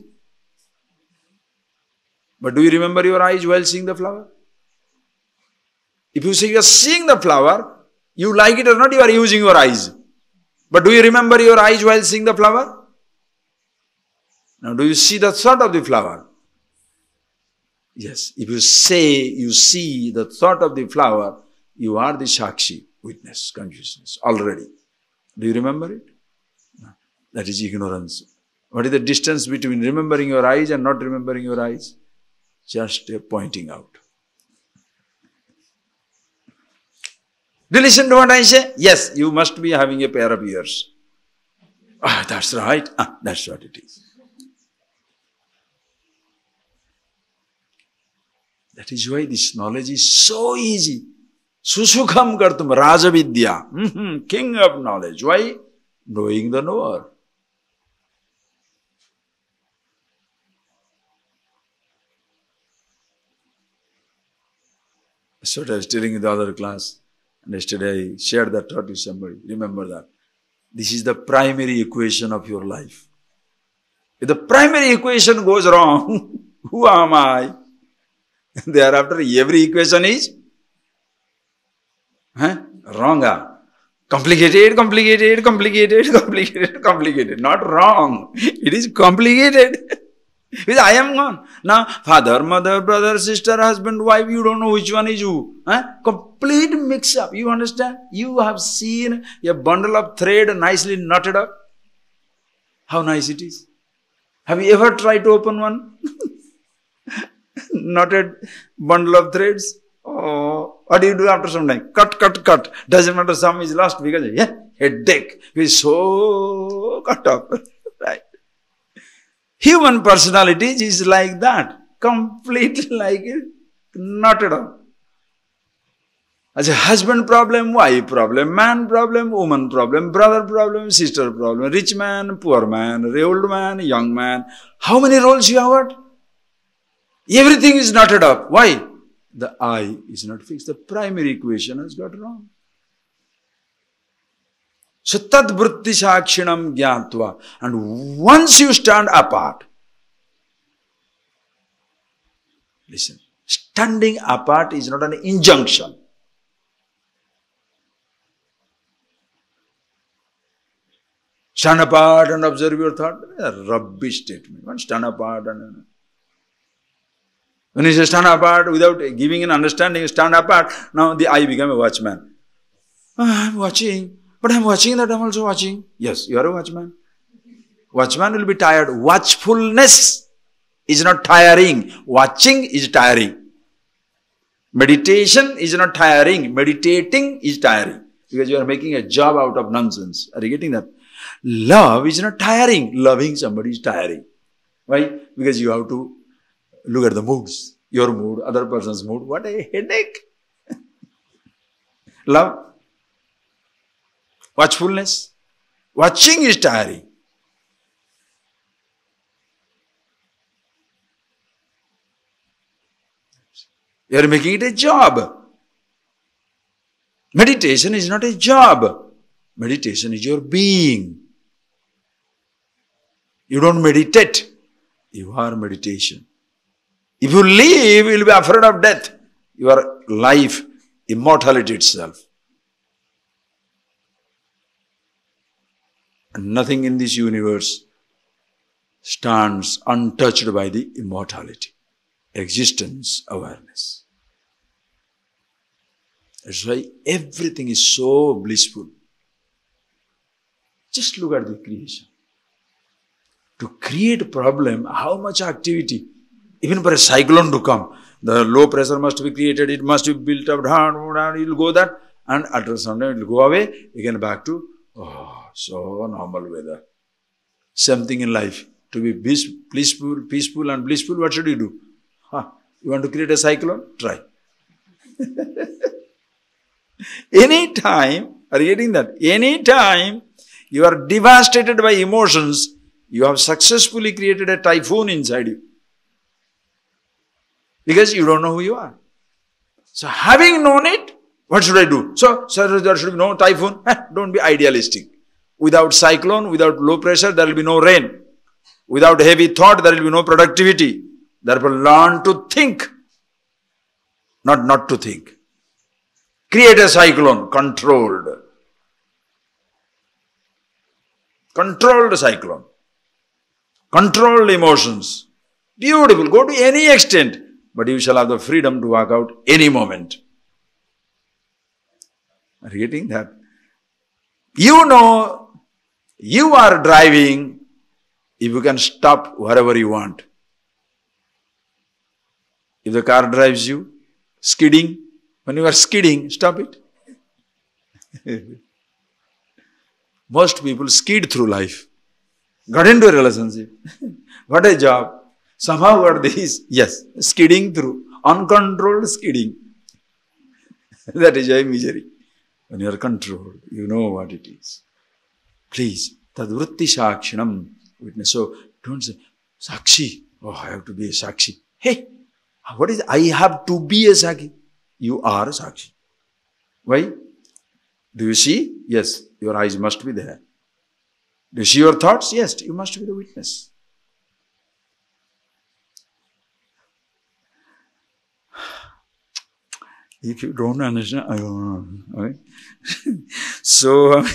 But do you remember your eyes while seeing the flower? If you say you are seeing the flower, you like it or not, you are using your eyes. But do you remember your eyes while seeing the flower? Now, do you see the thought of the flower? Yes. If you say you see the thought of the flower, you are the Sakshi, witness, consciousness, already. Do you remember it? No. That is ignorance. What is the distance between remembering your eyes and not remembering your eyes? Just a pointing out. Do you listen to what I say? Yes, you must be having a pair of ears. Ah, that's right. Ah, that's what it is. That is why this knowledge is so easy. Susukham kartum rajavidya. King of knowledge. Why? Knowing the knower. That's what I was telling in the other class. And yesterday I shared that thought with somebody. Remember that. This is the primary equation of your life. If the primary equation goes wrong, who am I? Thereafter every equation is wrong. Complicated, complicated, complicated, complicated, complicated. Not wrong. It is complicated. Because I am gone. Now, father, mother, brother, sister, husband, wife, you don't know which one is who. Complete mix-up. You understand? You have seen a bundle of thread nicely knotted up. How nice it is. Have you ever tried to open one? Knotted bundle of threads? Oh, what do you do after some time? Cut, cut, cut. Doesn't matter, some is lost because, headache. It is so cut up. Right? Human personality is like that. Completely like it. Knotted up. As a husband problem, wife problem, man problem, woman problem, brother problem, sister problem, rich man, poor man, old man, young man. How many roles you have got? Everything is knotted up. Why? The I is not fixed. The primary equation has got wrong. So tad vritti sakshinam gyantva. And once you stand apart, listen, standing apart is not an injunction. stand apart and observe your thought. A rubbish statement. One stand apart and... When you say stand apart without giving an understanding, stand apart, now the I become a watchman. I'm watching, but I'm watching that I'm also watching. Yes, you are a watchman. Watchman will be tired. Watchfulness is not tiring. Watching is tiring. Meditation is not tiring. Meditating is tiring. Because you are making a job out of nonsense. Are you getting that? Love is not tiring. Loving somebody is tiring. Why? Because you have to look at the moods. Your mood, other person's mood. What a headache. Love. Watchfulness. Watching is tiring. You are making it a job. Meditation is not a job. Meditation is your being. You don't meditate. You are meditation. If you live, you will be afraid of death. Your life, immortality itself. And nothing in this universe stands untouched by the immortality. Existence, awareness. That's why everything is so blissful. Just look at the creation. To create a problem, how much activity? Even for a cyclone to come, the low pressure must be created, it must be built up, it will go that, and after some time it will go away, again back to, so normal weather. Same thing in life. To be peaceful and blissful, what should you do? You want to create a cyclone? Try. Anytime, are you getting that? Anytime you are devastated by emotions, you have successfully created a typhoon inside you. Because you don't know who you are. So having known it, what should I do? So there should be no typhoon. Don't be idealistic. Without cyclone, without low pressure, there will be no rain. Without heavy thought, there will be no productivity. Therefore, learn to think, not to think. Create a cyclone, controlled. Controlled cyclone. Controlled emotions. Beautiful. Go to any extent. But you shall have the freedom to walk out any moment. Are you getting that? You know, you are driving if you can stop wherever you want. If the car drives you, skidding, when you are skidding, stop it. Most people skid through life. Got into a relationship. What a job. Somehow got this, yes, skidding through, uncontrolled skidding. That is a misery. When you are controlled, you know what it is. Please, tadvritti sakshinam, witness. So, don't say, Sakshi, I have to be a Sakshi. Hey, what is, I have to be a Sakshi? You are a Sakshi. Why? Do you see? Yes, your eyes must be there. Do you see your thoughts? Yes, you must be the witness. If you don't understand, I don't know. Okay? Soham,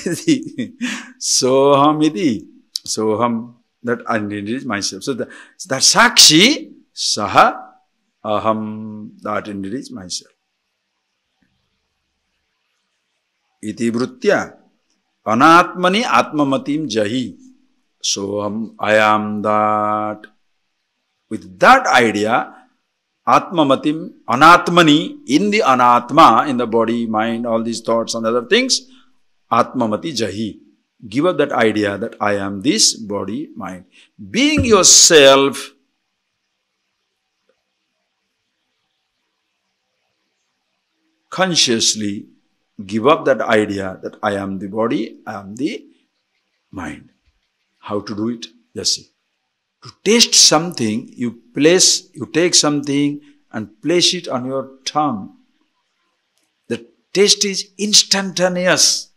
that identity is myself. So that Sakshi, Saha, Aham, that identity is myself. Iti Vrutya, Anatmani Atmamatim Jahi. Soham, I am that. With that idea, Atmamatim, Anatmani, in the Anatma, in the body, mind, all these thoughts and other things, Atmamati Jahi. Give up that idea that I am this body, mind. Being yourself, consciously give up that idea that I am the body, I am the mind. How to do it? Just see. To taste something, you take something and place it on your tongue. The taste is instantaneous.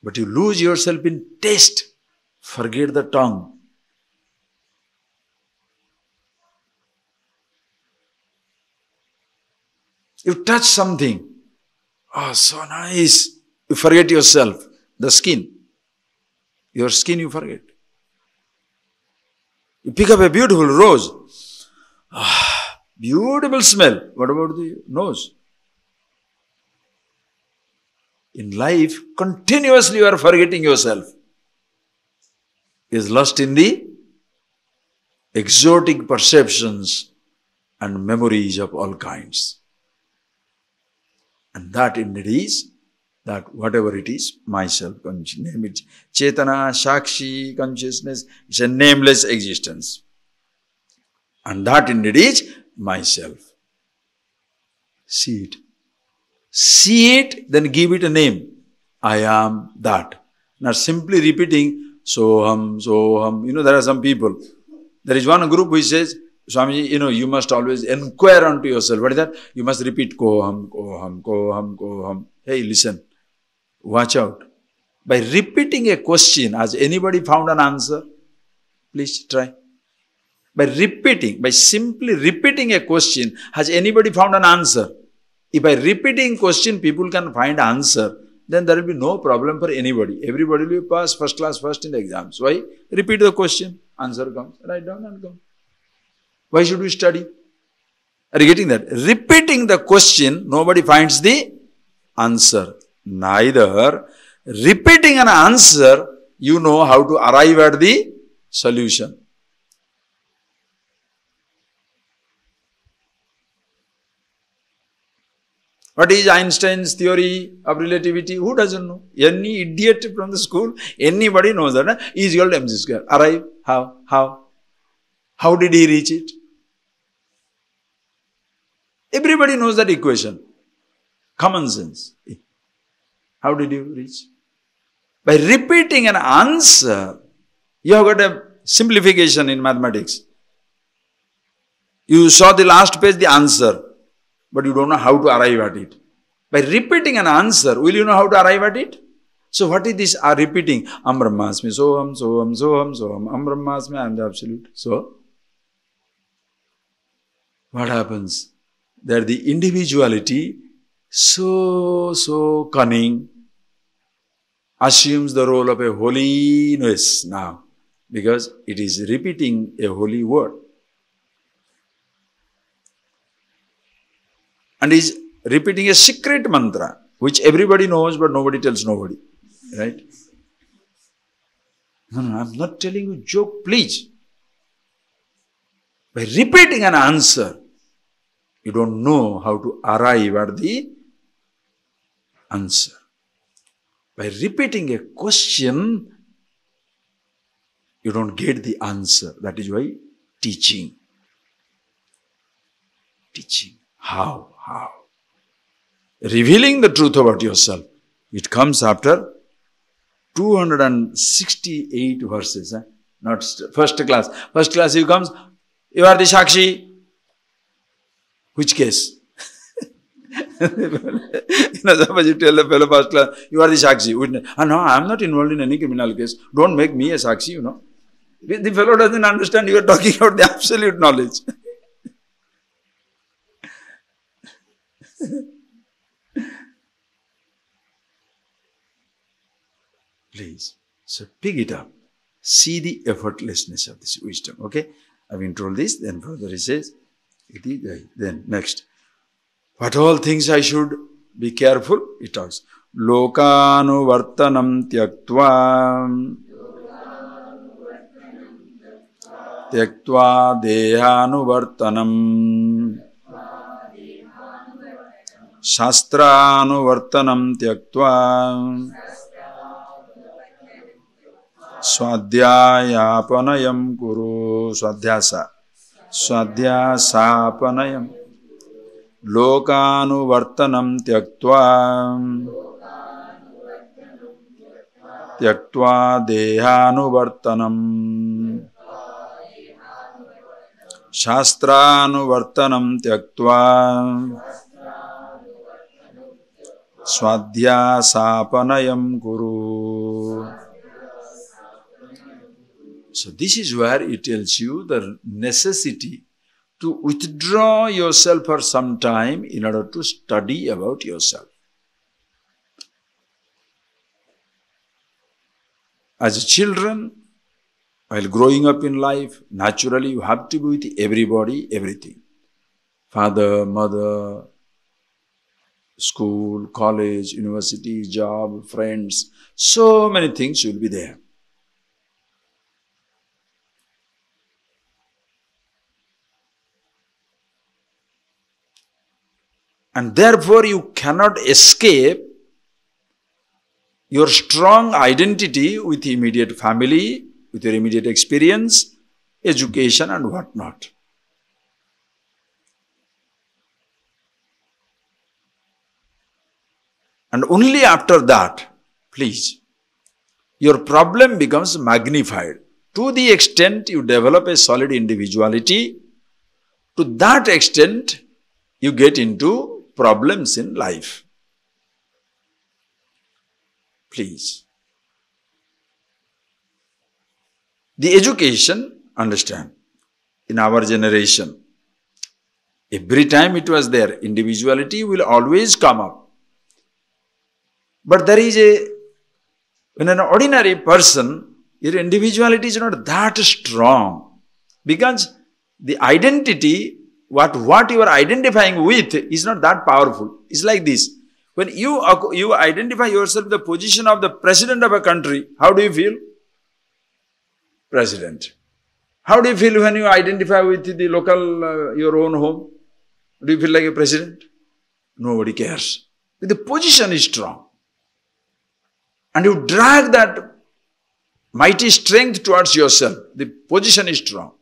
But you lose yourself in taste. Forget the tongue. You touch something. Oh, so nice. You forget yourself. the skin. Your skin you forget. You pick up a beautiful rose. Ah, beautiful smell. What about the nose? In life, continuously you are forgetting yourself. Is lost in the exotic perceptions and memories of all kinds. And that indeed is, that whatever it is, myself, name it Chetana, Shakshi, consciousness, it's a nameless existence. And that indeed is myself. See it. See it, then give it a name. I am that. Not simply repeating, Soham, Soham. There are some people. There is one group which says, Swami, you must always inquire unto yourself. What is that? You must repeat Koham, Koham, Koham, Koham. Hey, listen. Watch out. By repeating a question, has anybody found an answer? Please try. By simply repeating a question, has anybody found an answer? If by repeating question people can find answer, then there will be no problem for anybody. Everybody will pass first class first in the exams. Why? Repeat the question, answer comes. Write down and come. Why should we study? Are you getting that? Repeating the question, nobody finds the answer. Neither repeating an answer, you know how to arrive at the solution. What is Einstein's theory of relativity? Who doesn't know? Any idiot from the school, anybody knows that. E is equal to mc square. Arrive? How? How did he reach it? Everybody knows that equation. Common sense. How did you reach? By repeating an answer, you have got a simplification in mathematics. You saw the last page, the answer, but you don't know how to arrive at it. By repeating an answer, will you know how to arrive at it? So what is this repeating? Am Brahmasmi, Soham, Soham, Soham, Soham, Am Brahmasmi, I am the Absolute. So, what happens? That the individuality, so cunning, assumes the role of a holiness now, because it is repeating a holy word. And is repeating a secret mantra, which everybody knows, but nobody tells nobody. Right? No, I'm not telling you joke, please. By repeating an answer, you don't know how to arrive at the answer. By repeating a question, you don't get the answer. That is why teaching. Teaching. How? Revealing the truth about yourself. It comes after 268 verses. Not first class. First class you comes, you are the Shakshi. Which case? Suppose you tell the fellow first class, you are the Shakshi. Witness. No, I am not involved in any criminal case. Don't make me a Shakshi, The fellow doesn't understand you are talking about the absolute knowledge. Please. So pick it up. See the effortlessness of this wisdom. Okay? I've been told this, then further he says, then next. What all things I should be careful? He talks. Lokanuvartanam tyaktva dehanuvartanam shastranuvartanam tyaktva swadhyayapanayam kuru swadhyasapanayam lokanuvartanam tyaktva dehanuvartanam shastranuvartanam tyaktva swadhyasapanayam kuru. So this is where it tells you the necessity to withdraw yourself for some time in order to study about yourself. As children, while growing up in life, naturally you have to be with everybody, everything. Father, mother, school, college, university, job, friends, so many things will be there. And therefore you cannot escape your strong identity with immediate family, with your immediate experience, education and whatnot. And only after that, please, your problem becomes magnified. To the extent you develop a solid individuality, to that extent you get into problems in life. Please. The education, understand, in our generation, every time it was there, individuality will always come up. But there is when an ordinary person, your individuality is not that strong. Because the identity, what you are identifying with is not that powerful. It's like this. When you identify yourself the position of the president of a country, how do you feel? President. How do you feel when you identify with the local, your own home? Do you feel like a president? Nobody cares. The position is strong. And you drag that mighty strength towards yourself. The position is strong.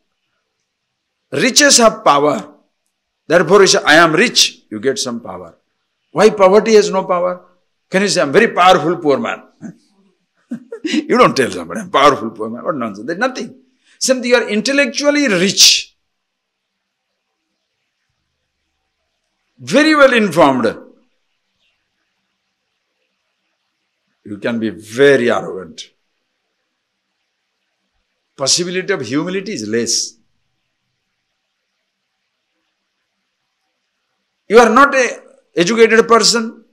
Riches have power. Therefore, you say, I am rich. You get some power. Why poverty has no power? Can you say, I am very powerful poor man? You don't tell somebody, I am powerful poor man. What nonsense? There's nothing. Simply you are intellectually rich. Very well informed. You can be very arrogant. Possibility of humility is less. You are not an educated person.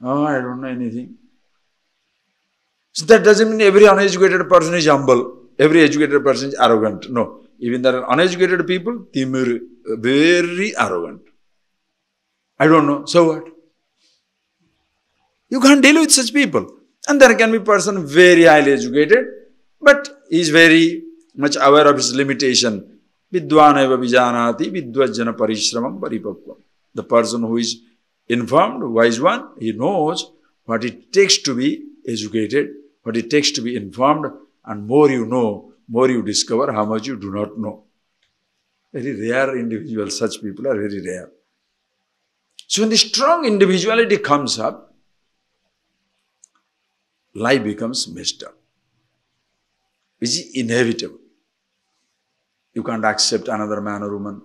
Oh, I don't know anything. So that doesn't mean every uneducated person is humble. Every educated person is arrogant. No. Even there are uneducated people, timur, very arrogant. I don't know. So what? You can't deal with such people. And there can be a person very highly educated, but he is very much aware of his limitation. Vidvaneva vijanati vidvajjana parishramam paripakvam. The person who is informed, wise one, he knows what it takes to be educated, what it takes to be informed, and more you know, more you discover how much you do not know. Very rare individuals, such people are very rare. So when the strong individuality comes up, life becomes messed up. Which is inevitable. You can't accept another man or woman.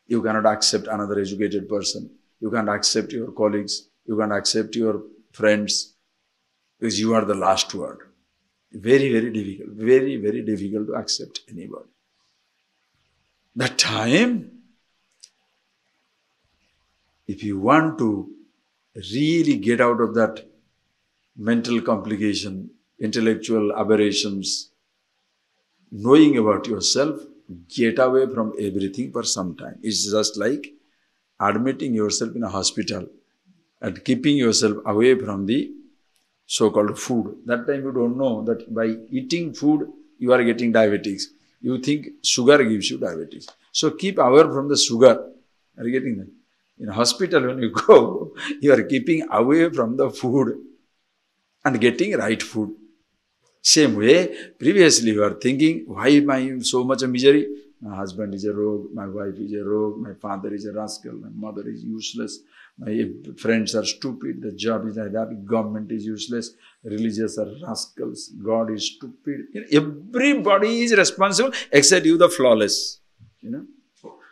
You cannot accept another educated person. You can't accept your colleagues. You can't accept your friends. Because you are the last word. Very, very difficult. Very, very difficult to accept anybody. That time, if you want to really get out of that mental complication, intellectual aberrations, knowing about yourself, get away from everything for some time. It's just like admitting yourself in a hospital and keeping yourself away from the so-called food. That time you don't know that by eating food, you are getting diabetes. You think sugar gives you diabetes. So keep away from the sugar. Are you getting that? In a hospital, when you go, you are keeping away from the food and getting right food. Same way, previously you are thinking, why am I in so much of misery? My husband is a rogue, my wife is a rogue, my father is a rascal, my mother is useless, my friends are stupid, the job is like that, government is useless, religious are rascals, God is stupid. Everybody is responsible except you, the flawless.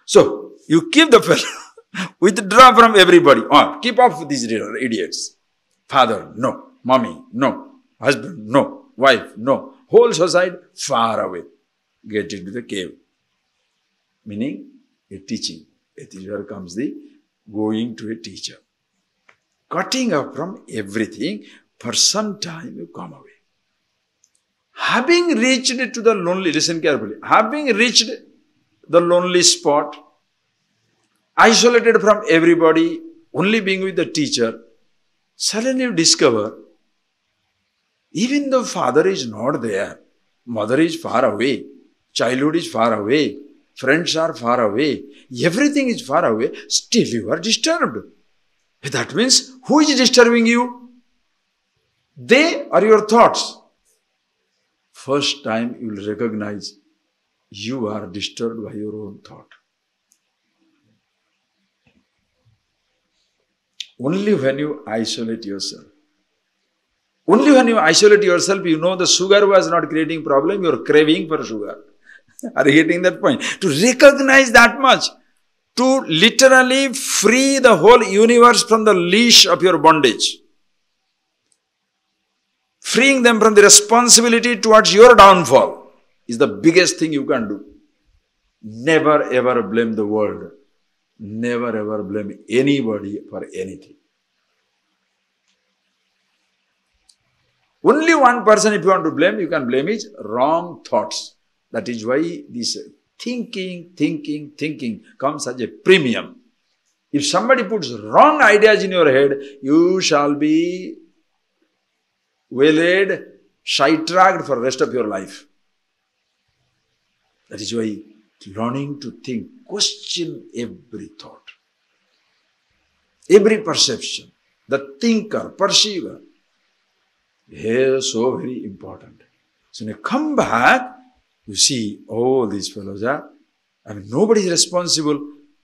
So, you keep the fellow, withdraw from everybody. Keep off with these idiots. Father, no. Mommy, no. Husband, no. Wife, no. Whole society, far away. Get into the cave. Meaning, a teaching. Here comes the going to a teacher. Cutting up from everything, for some time you come away. Having reached to the lonely, listen carefully, having reached the lonely spot, isolated from everybody, only being with the teacher, suddenly you discover, even though father is not there, mother is far away, childhood is far away, friends are far away, everything is far away, still you are disturbed. That means, who is disturbing you? They or your thoughts? First time you will recognize you are disturbed by your own thought. Only when you isolate yourself. Only when you isolate yourself, you know the sugar was not creating problem, you are craving for sugar. Are you getting that point? To recognize that much, to literally free the whole universe from the leash of your bondage. Freeing them from the responsibility towards your downfall is the biggest thing you can do. Never ever blame the world. Never ever blame anybody for anything. Only one person, if you want to blame, you can blame his wrong thoughts. That is why this thinking comes as a premium. If somebody puts wrong ideas in your head, you shall be waylaid, sidetracked for the rest of your life. That is why learning to think, question every thought, every perception, the thinker, perceiver, is so very important. So when you come back, you see, oh, these fellows are, nobody is responsible.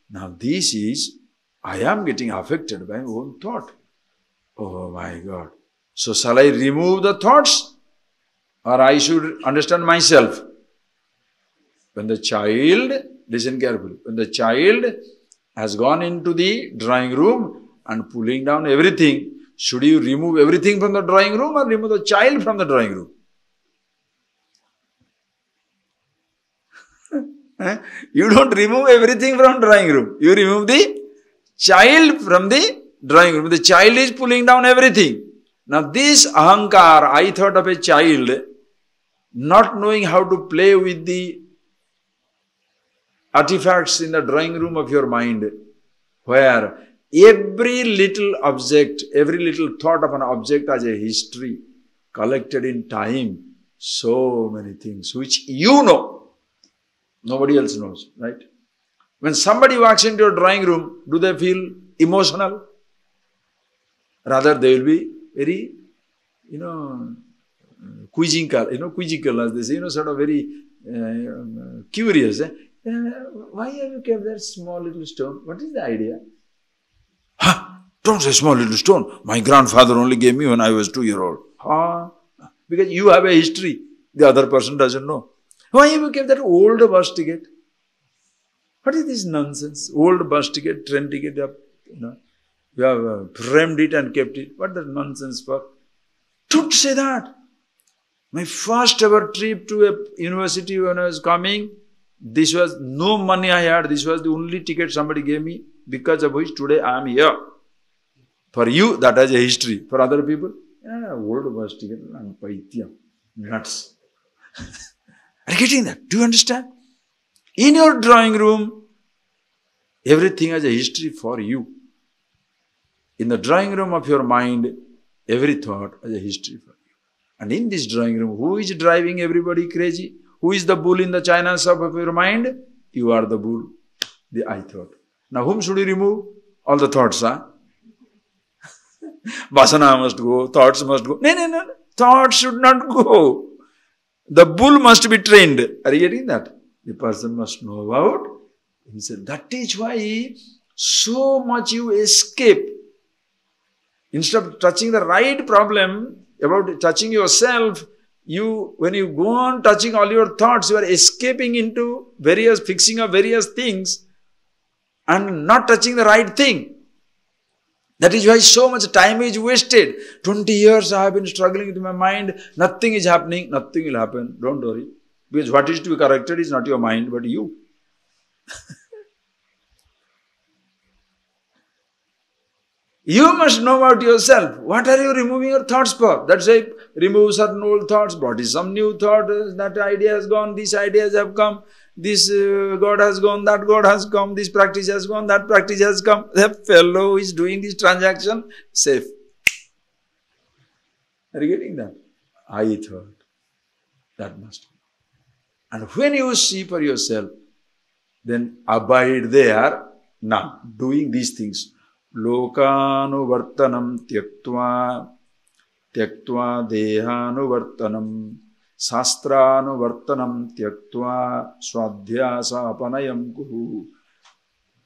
Now this is, I am getting affected by my own thought. Oh my God. So shall I remove the thoughts or I should understand myself? When the child, listen carefully, when the child has gone into the drawing room and pulling down everything, should you remove everything from the drawing room or remove the child from the drawing room? You don't remove everything from drawing room. You remove the child from the drawing room. The child is pulling down everything. Now this ahankar, I thought of a child not knowing how to play with the artifacts in the drawing room of your mind, where every little object, every little thought of an object has a history collected in time. So many things which you know. Nobody else knows, right? When somebody walks into your drawing room, do they feel emotional? Rather, they will be very, quizzical, as they say, sort of very curious. Why have you kept that small little stone? What is the idea? Don't say small little stone. My grandfather only gave me when I was 2-year-old. Because you have a history. The other person doesn't know. Why have you kept that old bus ticket? What is this nonsense? Old bus ticket, train ticket, you have framed it and kept it. What is nonsense for? Don't say that. My first ever trip to a university when I was coming, this was no money I had. This was the only ticket somebody gave me, because of which today I am here. For you, that has a history. For other people, old bus ticket, nuts. Are you getting that? Do you understand? In your drawing room, everything has a history for you. In the drawing room of your mind, every thought has a history for you. And in this drawing room, who is driving everybody crazy? Who is the bull in the china shop of your mind? You are the bull, the I thought. Now whom should you remove? All the thoughts, Vasana must go, thoughts must go. No. Thoughts should not go. The bull must be trained. Are you getting that? The person must know about himself. That is why so much you escape. Instead of touching the right problem, about touching yourself, when you go on touching all your thoughts, you are escaping into fixing of various things and not touching the right thing. That is why so much time is wasted. 20 years I have been struggling with my mind. Nothing is happening. Nothing will happen. Don't worry. Because what is to be corrected is not your mind, but you. You must know about yourself. What are you removing your thoughts for? That's why remove certain old thoughts, brought in some new thought, that idea has gone, these ideas have come, this God has gone, that God has come, this practice has gone, that practice has come. The fellow who is doing this transaction, safe. Are you getting that? I thought, that must be. And when you see for yourself, then abide there, now, doing these things. Lokanuvartanam tyaktva dehanuvartanam sastranuvartanam tyaktva swadhyasapanayam kuhu.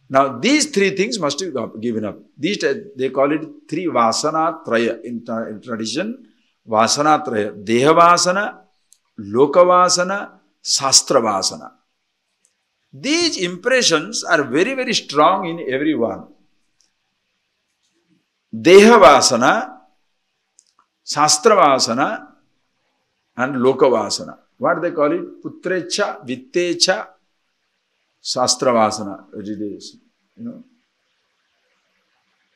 Now these three things must be given up. These, they call it three vasana traya in tradition. Vasana traya. Deha vasana, loka vasana, sastra vasana. These impressions are very, very strong in everyone. Deha vasana, Shastra Vasana and Loka Vasana. What they call it? Putrecha, Vittecha, Shastra Vasana. You know?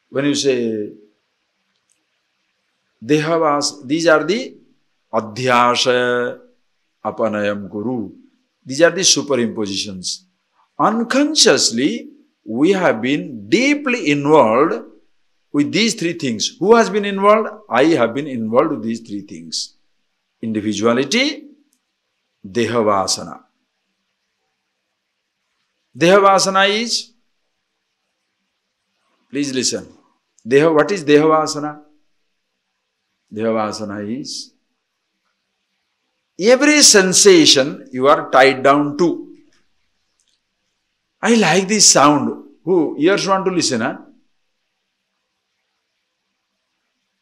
When you say Deha Vasana, these are the Adhyasa, Apanayam Guru. These are the superimpositions. Unconsciously, we have been deeply involved with these three things. Who has been involved? I have been involved with these three things. Individuality, Dehavasana. Dehavasana is, please listen. What is Dehavasana? Dehavasana is every sensation you are tied down to. I like this sound. Who? Ears want to listen, huh?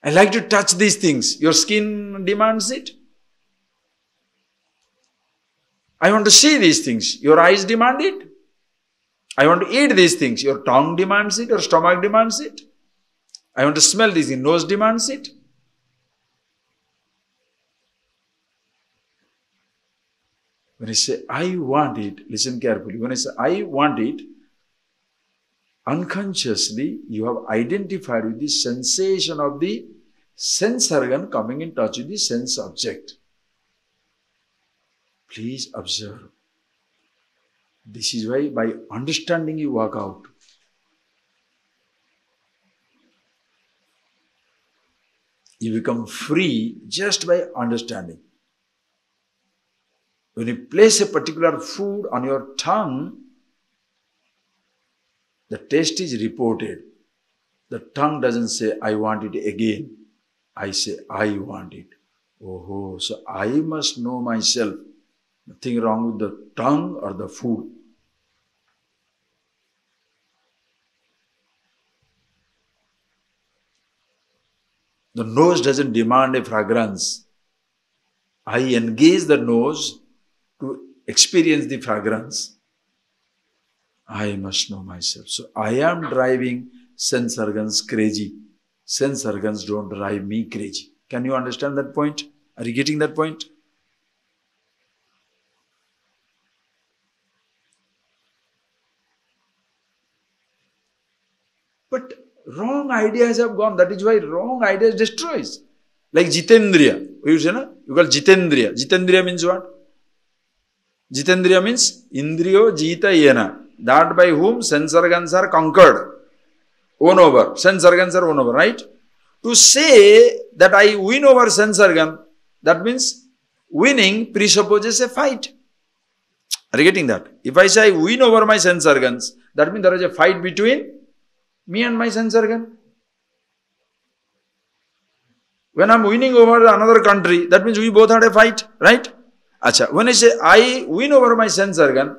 I like to touch these things. Your skin demands it. I want to see these things. Your eyes demand it. I want to eat these things. Your tongue demands it. Your stomach demands it. I want to smell these things. Nose demands it. When I say, I want it, listen carefully. When I say, I want it, unconsciously, you have identified with the sensation of the sense organ coming in touch with the sense object. Please observe. This is why by understanding you work out. You become free just by understanding. When you place a particular food on your tongue, the taste is reported. The tongue doesn't say, I want it again. I say, I want it. Oh, so I must know myself. Nothing wrong with the tongue or the food. The nose doesn't demand a fragrance. I engage the nose to experience the fragrance. I must know myself. So I am driving sense organs crazy. Sense organs don't drive me crazy. Can you understand that point? Are you getting that point? But wrong ideas have gone. That is why wrong ideas destroys. Like Jitendriya. You say, no? You call Jitendriya. Jitendriya means what? Jitendriya means Indriyo Jita Yena. That by whom sense organs are conquered. Won over. Sense organs are won over, right? To say that I win over sense organ, that means winning presupposes a fight. Are you getting that? If I say I win over my sense organs, that means there is a fight between me and my sense organ. When I am winning over another country, that means we both had a fight, right? Acha, when I say I win over my sense organ,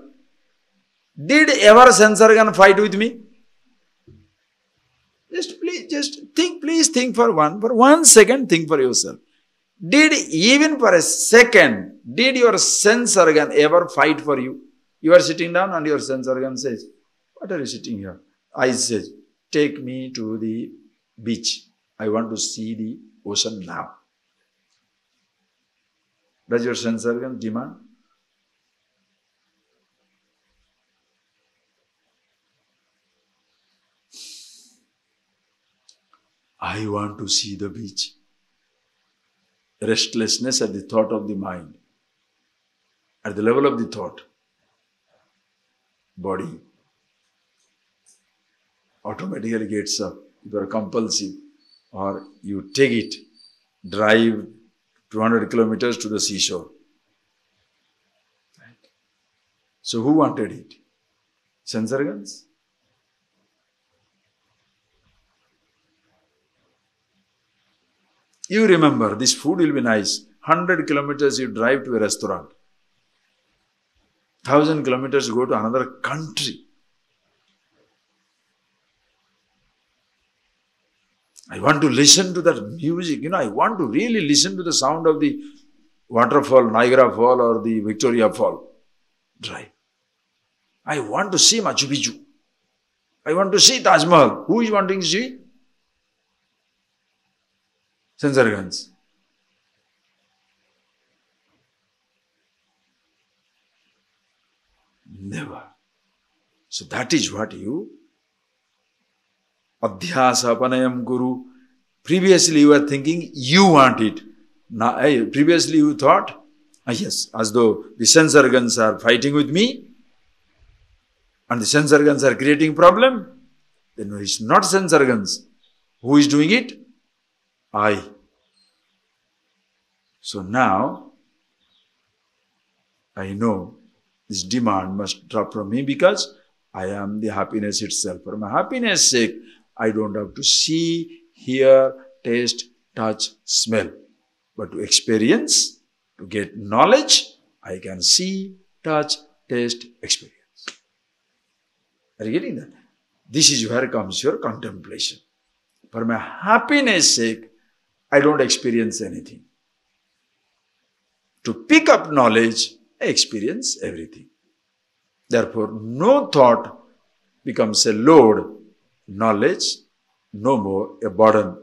did ever sense organ fight with me? Please think for 1 second, think for yourself. Did even for a second, did your sense organ ever fight for you? You are sitting down and your sense organ says, what are you sitting here? Eyes says, take me to the beach. I want to see the ocean now. Does your sense organ demand? I want to see the beach. Restlessness at the thought of the mind. At the level of the thought. Body automatically gets up. You are compulsive. Or you take it. Drive 200 kilometers to the seashore. Right? So who wanted it? Sense organs? You remember, this food will be nice. 100 kilometers you drive to a restaurant. 1,000 kilometers go to another country. I want to listen to that music. I want to really listen to the sound of the waterfall, Niagara Fall or the Victoria Fall. Drive. I want to see Machu Picchu. I want to see Taj Mahal. Who is wanting to see? Sense organs. Never. So that is what you Adhyasa Panayam Guru. Previously you were thinking you want it. Now, previously you thought, yes, as though the sense organs are fighting with me and the sense organs are creating problem. Then it's not sense organs. Who is doing it? I. So now, I know this demand must drop from me because I am the happiness itself. For my happiness' sake, I don't have to see, hear, taste, touch, smell. But to experience, to get knowledge, I can see, touch, taste, experience. Are you getting that? This is where comes your contemplation. For my happiness' sake, I don't experience anything. To pick up knowledge, I experience everything. Therefore, no thought becomes a load. Knowledge, no more a burden.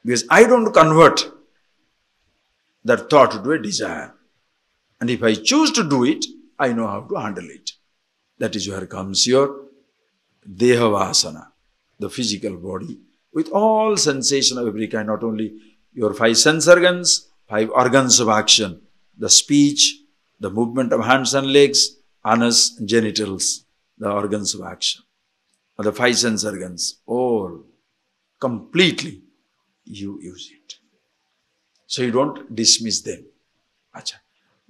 Because I don't convert that thought to a desire. And if I choose to do it, I know how to handle it. That is where comes your Deha Vasana, the physical body, with all sensation of every kind, not only your 5 sense organs, 5 organs of action, the speech, the movement of hands and legs, anus, genitals, the organs of action, or the 5 sense organs, all completely you use it. So you don't dismiss them. Acha.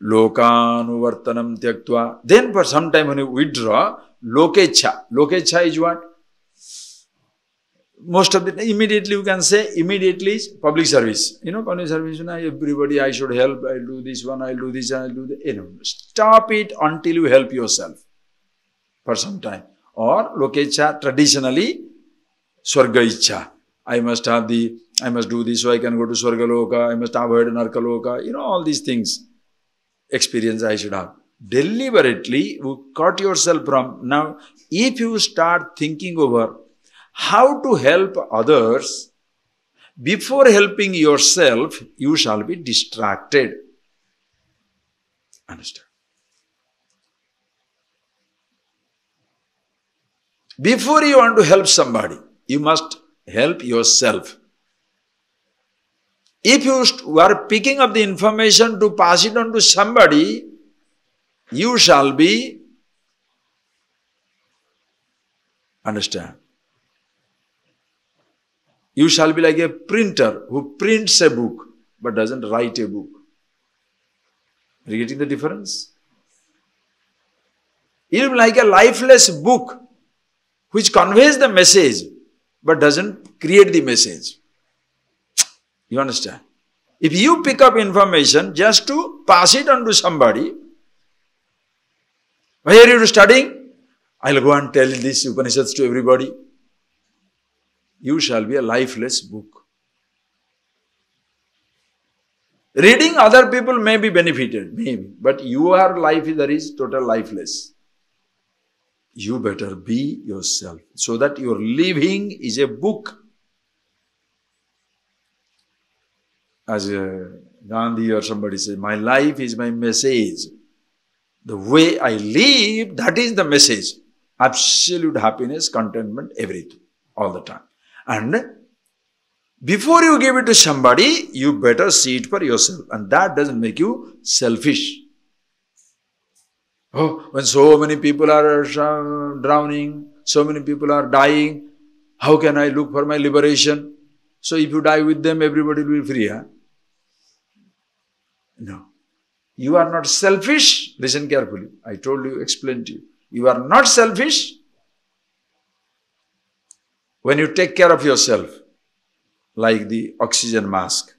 Lokanuvartanam tyaktva. Then for some time when you withdraw, lokecha. Lokecha is what? Most of the immediately you can say, immediately is public service. Public service, everybody I should help, I'll do this one, I'll do this, I'll do that. Stop it until you help yourself for some time. Or lokecha, traditionally, swarga icha. I must do this so I can go to Swargaloka, I must avoid Narkaloka, all these things. Experience I should have. Deliberately, you cut yourself from. Now, if you start thinking over how to help others, before helping yourself, you shall be distracted. Understand? Before you want to help somebody, you must help yourself. If you are picking up the information to pass it on to somebody, you shall be, understand? You shall be like a printer who prints a book but doesn't write a book. Are you getting the difference? You will be like a lifeless book which conveys the message but doesn't create the message. You understand? If you pick up information just to pass it on to somebody, why are you studying? I'll go and tell these Upanishads to everybody. You shall be a lifeless book. Reading other people may be benefited, maybe, but your life there is total lifeless. You better be yourself so that your living is a book. As Gandhi or somebody says, my life is my message. The way I live, that is the message. Absolute happiness, contentment, everything, all the time. And before you give it to somebody, you better see it for yourself. And that doesn't make you selfish. Oh, when so many people are drowning, so many people are dying, how can I look for my liberation? So if you die with them, everybody will be free. Huh? No. You are not selfish. Listen carefully. I told you, explained to you. You are not selfish when you take care of yourself, like the oxygen mask.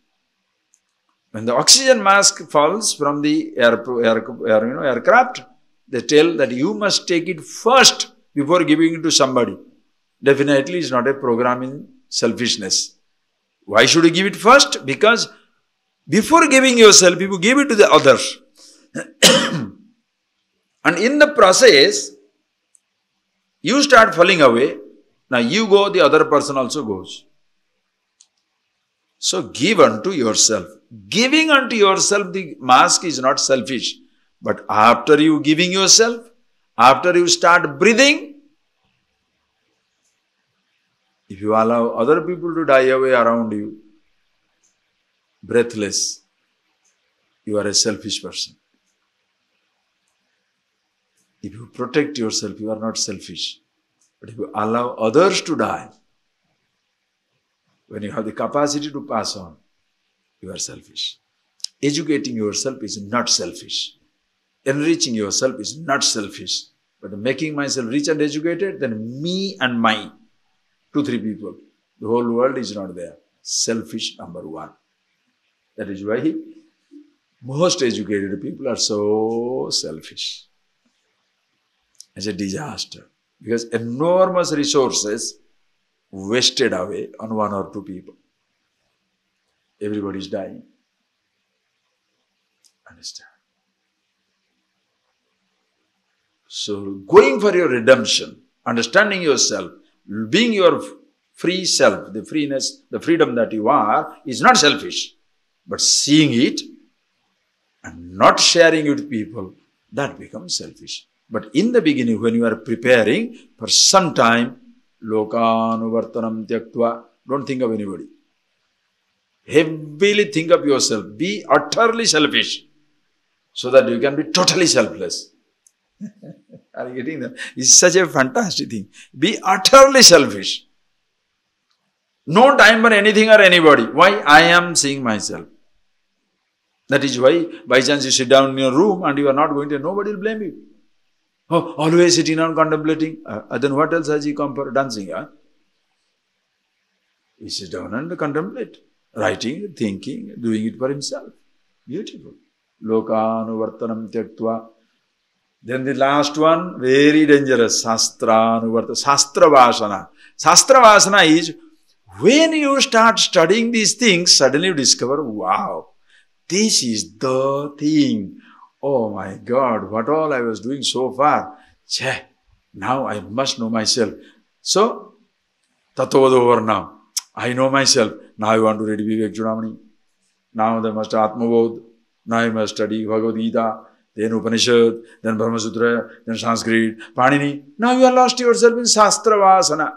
When the oxygen mask falls from the aircraft, they tell that you must take it first before giving it to somebody. Definitely it's not a program in selfishness. Why should you give it first? Because before giving yourself, you give it to the others. And in the process, you start falling away. Now you go, the other person also goes. So give unto yourself. Giving unto yourself the mask is not selfish. But after you giving yourself, after you start breathing, if you allow other people to die away around you, breathless, you are a selfish person. If you protect yourself, you are not selfish. But if you allow others to die, when you have the capacity to pass on, you are selfish. Educating yourself is not selfish. Enriching yourself is not selfish. But making myself rich and educated, then me and my 2-3 people. The whole world is not there. Selfish number one. That is why most educated people are so selfish. It's a disaster. Because enormous resources wasted away on 1 or 2 people. Everybody is dying. Understand? So, going for your redemption, understanding yourself, being your free self, the freeness, the freedom that you are, is not selfish. But seeing it and not sharing it with people, that becomes selfish. But in the beginning, when you are preparing for some time, lokanuvartanam tyaktva, don't think of anybody. Heavily think of yourself. Be utterly selfish so that you can be totally selfless. Are you getting that? It's such a fantastic thing. Be utterly selfish. No time for anything or anybody. Why? I am seeing myself. That is why, by chance you sit down in your room and you are not going to, nobody will blame you. Oh, always sitting and contemplating. Then what else has he come for? Dancing? He sits down and contemplate. Writing, thinking, doing it for himself. Beautiful. Lokanuvartanam tyaktva. Then the last one, very dangerous. Sastranuvartanam. Sastra vasana. Sastra vasana is, when you start studying these things, suddenly you discover, wow, this is the thing. Oh my God, what all I was doing so far. Cheh, now I must know myself. So, tattvad over now. I know myself. Now I want to read Vivekachudamani. Now I must Atmabodh. Now I must study Bhagavad Gita, then Upanishad, then Brahma Sutra, then Sanskrit, Panini. Now you are lost yourself in Sastra Vasana.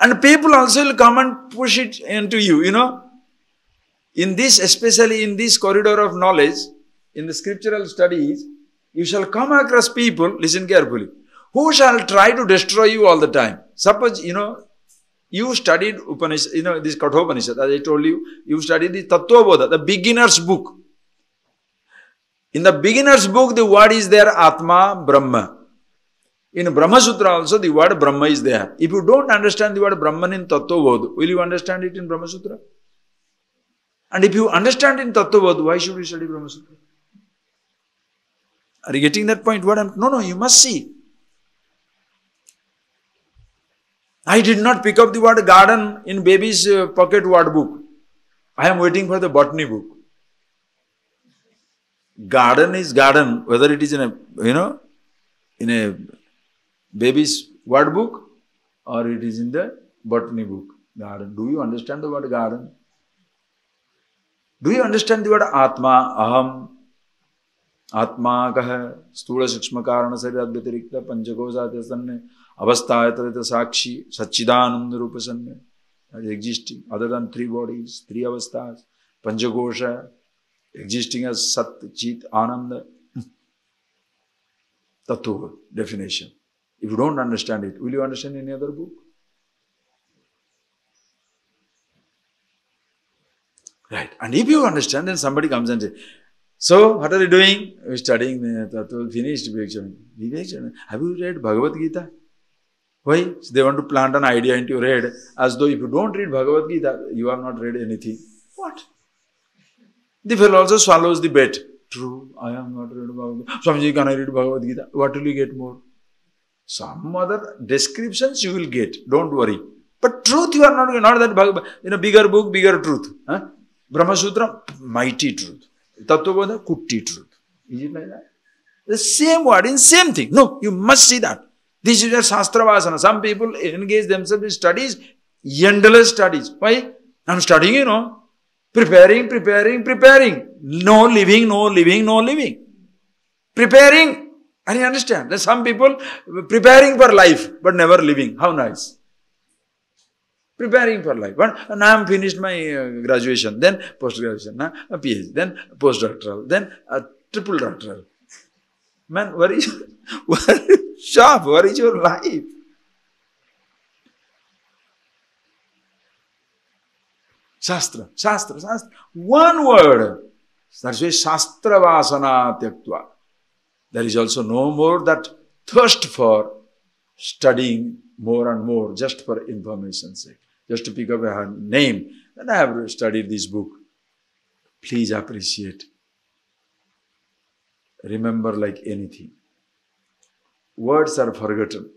And people also will come and push it into you, In this, especially in this corridor of knowledge, in the scriptural studies, you shall come across people, listen carefully, who shall try to destroy you all the time. Suppose, you studied Upanishad, this Kathopanishad, as I told you, you studied the Tattva Bodha, the beginner's book. In the beginner's book, the word is there, Atma, Brahma. In Brahma Sutra also, the word Brahma is there. If you don't understand the word Brahman in Tattva Bodha, will you understand it in Brahma Sutra? And if you understand in Tattva Bodha, why should you study Brahma Sutra? Are you getting that point? No, you must see. I did not pick up the word garden in baby's pocket word book. I am waiting for the botany book. Garden is garden, whether it is in a baby's word book or it is in the botany book. Garden. Do you understand the word garden? Do you understand the word Atma, Aham? Atma kaha, Stula Sukshma Karana Saryat Vyatirikta, Panchakosa Sanne, Avastha Sakshi, Sachidananda Rupa Sanne, existing other than three bodies, three avasthas, Panchakosha, existing as Sat, Chit, Ananda. Tattva, definition. If you don't understand it, will you understand any other book? Right. And if you understand, then somebody comes and says, so, what are you doing? We're studying Tattva, finished Vivekachudamani. Have you read Bhagavad Gita? Why? So they want to plant an idea into your head as though if you don't read Bhagavad Gita, you have not read anything. What? The fellow also swallows the bet. True, I am not read Bhagavad Gita. Swamiji, can I read Bhagavad Gita? What will you get more? Some other descriptions you will get. Don't worry. But truth you are not that Bhagavad, bigger book, bigger truth. Huh? Brahma Sutra, mighty truth. Tattva, kutti truth. Is it like that? The same word in same thing. No, you must see that. This is a Shastra Vasana. Some people engage themselves in studies, endless studies. Why? I'm studying, preparing. No living. Preparing. And you understand? There's some people preparing for life, but never living. How nice. Preparing for life. But now I'm finished my graduation, then post-graduation, a PhD, then postdoctoral, then a triple doctoral. Man, where is shop? Where is your life? Shastra. One word. That's why Shastra Vasana Tyaktva. There is also no more that thirst for studying more and more just for information's sake. Just to pick up a name. And I have studied this book. Please appreciate. Remember like anything. Words are forgotten.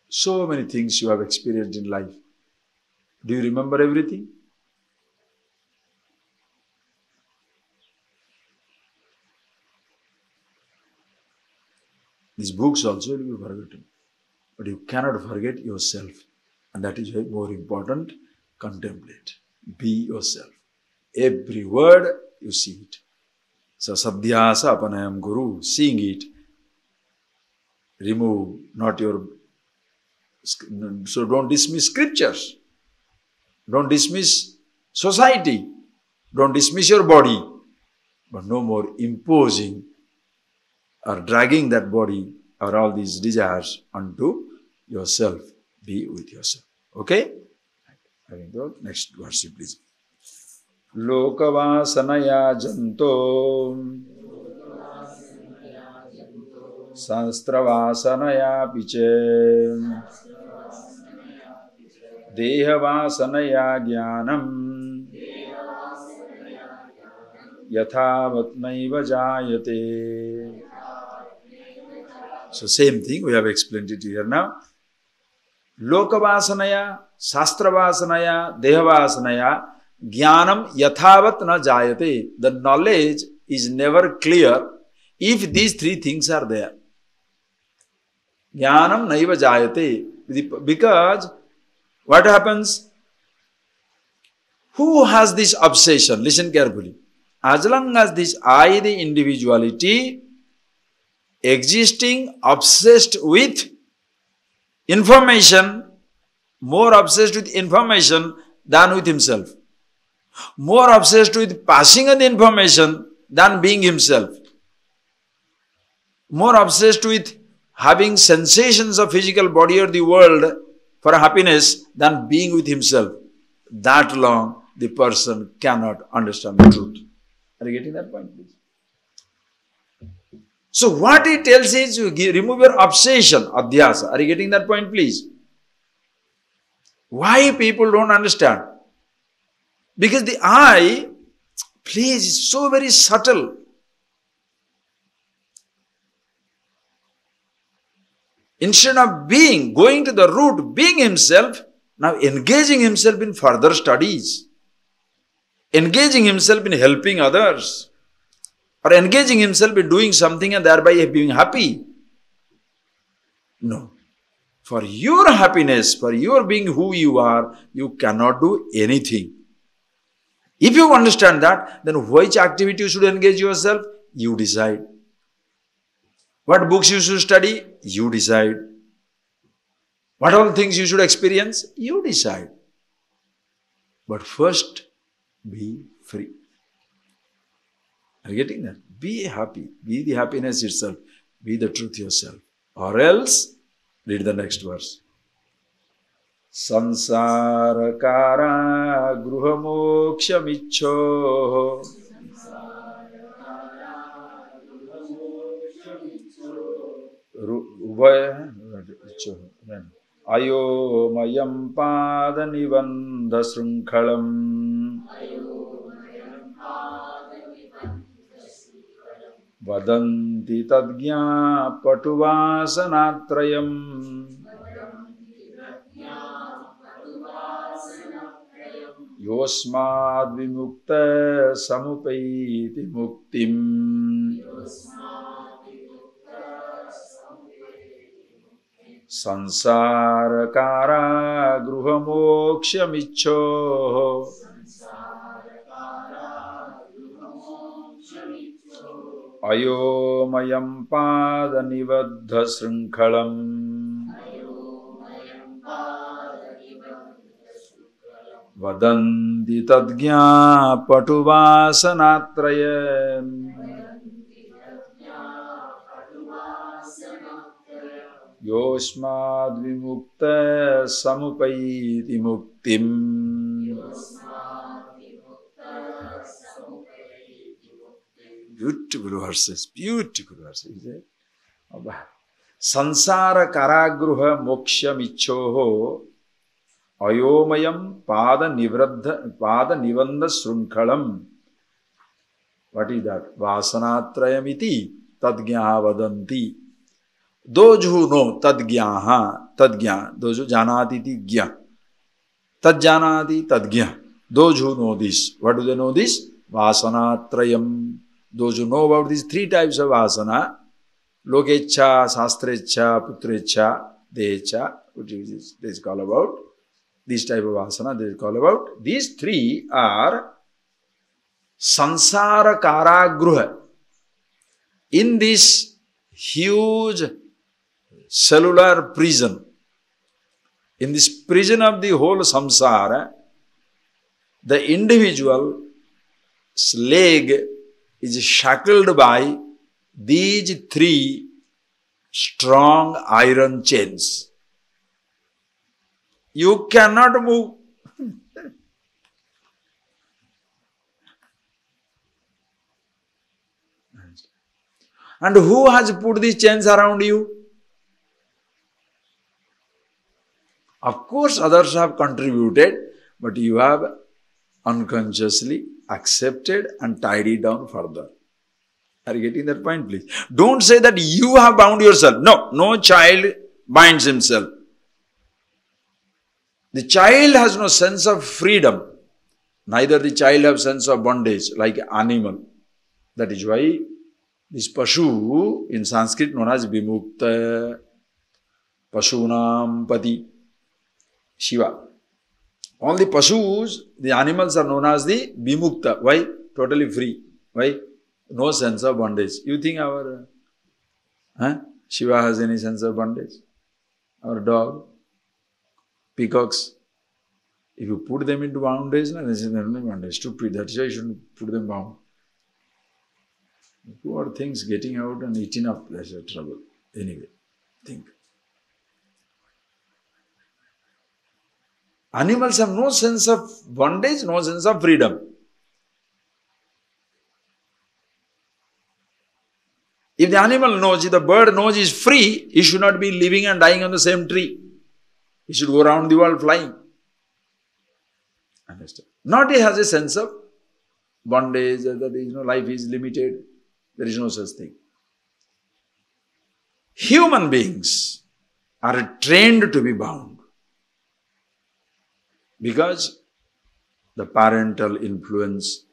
So many things you have experienced in life. Do you remember everything? These books also will be forgotten. But you cannot forget yourself. And that is why more important, contemplate. Be yourself. Every word, you see it. So, Sadhyasa Apanayam Guru, seeing it. Remove not your... So, don't dismiss scriptures. Don't dismiss society. Don't dismiss your body. But no more imposing or dragging that body or all these desires onto yourself. Be with yourself. Okay? Having thought, next verse, please. Lokavasanaya janto Sanstravasanaya piche Dehavasanaya jnanam Yathavatnaiva jayate. So same thing, we have explained it here now. Lokavasanaya, Sastravasanaya, Dehavasanaya, Jnanam yathavat na jayate. The knowledge is never clear if these three things are there. Jnanam naiva jayate. Because what happens? Who has this obsession? Listen carefully. As long as this I, the individuality, existing, obsessed with information, more obsessed with information than with himself. More obsessed with passing on the information than being himself. More obsessed with having sensations of physical body or the world for happiness than being with himself. That long the person cannot understand the truth. Are you getting that point, please? So what he tells is, you remove your obsession, adhyasa. Are you getting that point, please? Why people don't understand? Because the I, please, is so very subtle. Instead of going to the root, being himself, now engaging himself in further studies. Engaging himself in helping others. Or engaging himself in doing something and thereby being happy. No. For your happiness, for your being who you are, you cannot do anything. If you understand that, then which activity you should engage yourself, you decide. What books you should study, you decide. What all things you should experience, you decide. But first, be free. Are you getting that? Be happy. Be the happiness itself. Be the truth yourself. Or else, read the next verse. Sansara kara gruha moksha micho ayo mayam pada nibandha srunkhalam vadanti tadgya patuvasanatrayam yosmad vimukta samupaiti muktim sansara kara gruha moksha micho ayo mayam pada nibandha srunkhalam vadanti tadgya patuvasanatrayam yosmad vimukta samupaiti muktim. Beautiful verses, beautiful verses. Sansara karagruha moksha michoho ayomayam pada nivandha srunkhalam. What is that? Vasanatrayamiti tadgyaha vadanti. Those who know tadgya, those who janati gya, tadjanati tadgya. Those who know this, what do they know this? Vasanatrayam. Those who know about these three types of vasana, lokecha, sastrecha, putrecha, dehecha, which is called about. This type of vasana, they call about. These three are sansara karagruha. In this huge cellular prison, in this prison of the whole samsara, the individual's leg is shackled by these three strong iron chains. You cannot move. And who has put these chains around you? Of course, others have contributed, but you have unconsciously accepted and tied it down further. Are you getting that point, please? Don't say that you have bound yourself. No, no child binds himself. The child has no sense of freedom. Neither the child has sense of bondage like animal. That is why this Pashu in Sanskrit known as Vimukta, Pashunam Pati, Shiva. All the Pashus, the animals are known as the Vimukta. Why? Totally free. Why? No sense of bondage. You think our Shiva has any sense of bondage? Our dog, peacocks, if you put them into bondage, they say they are not bondage. Stupid. That's why you shouldn't put them bound. Poor things getting out and eating up, that's a trouble. Anyway, think. Animals have no sense of bondage, no sense of freedom. If the animal knows, if the bird knows he is free, he should not be living and dying on the same tree. He should go around the world flying. Understand? Not he has a sense of bondage, that life is limited. There is no such thing. Human beings are trained to be bound because the parental influence,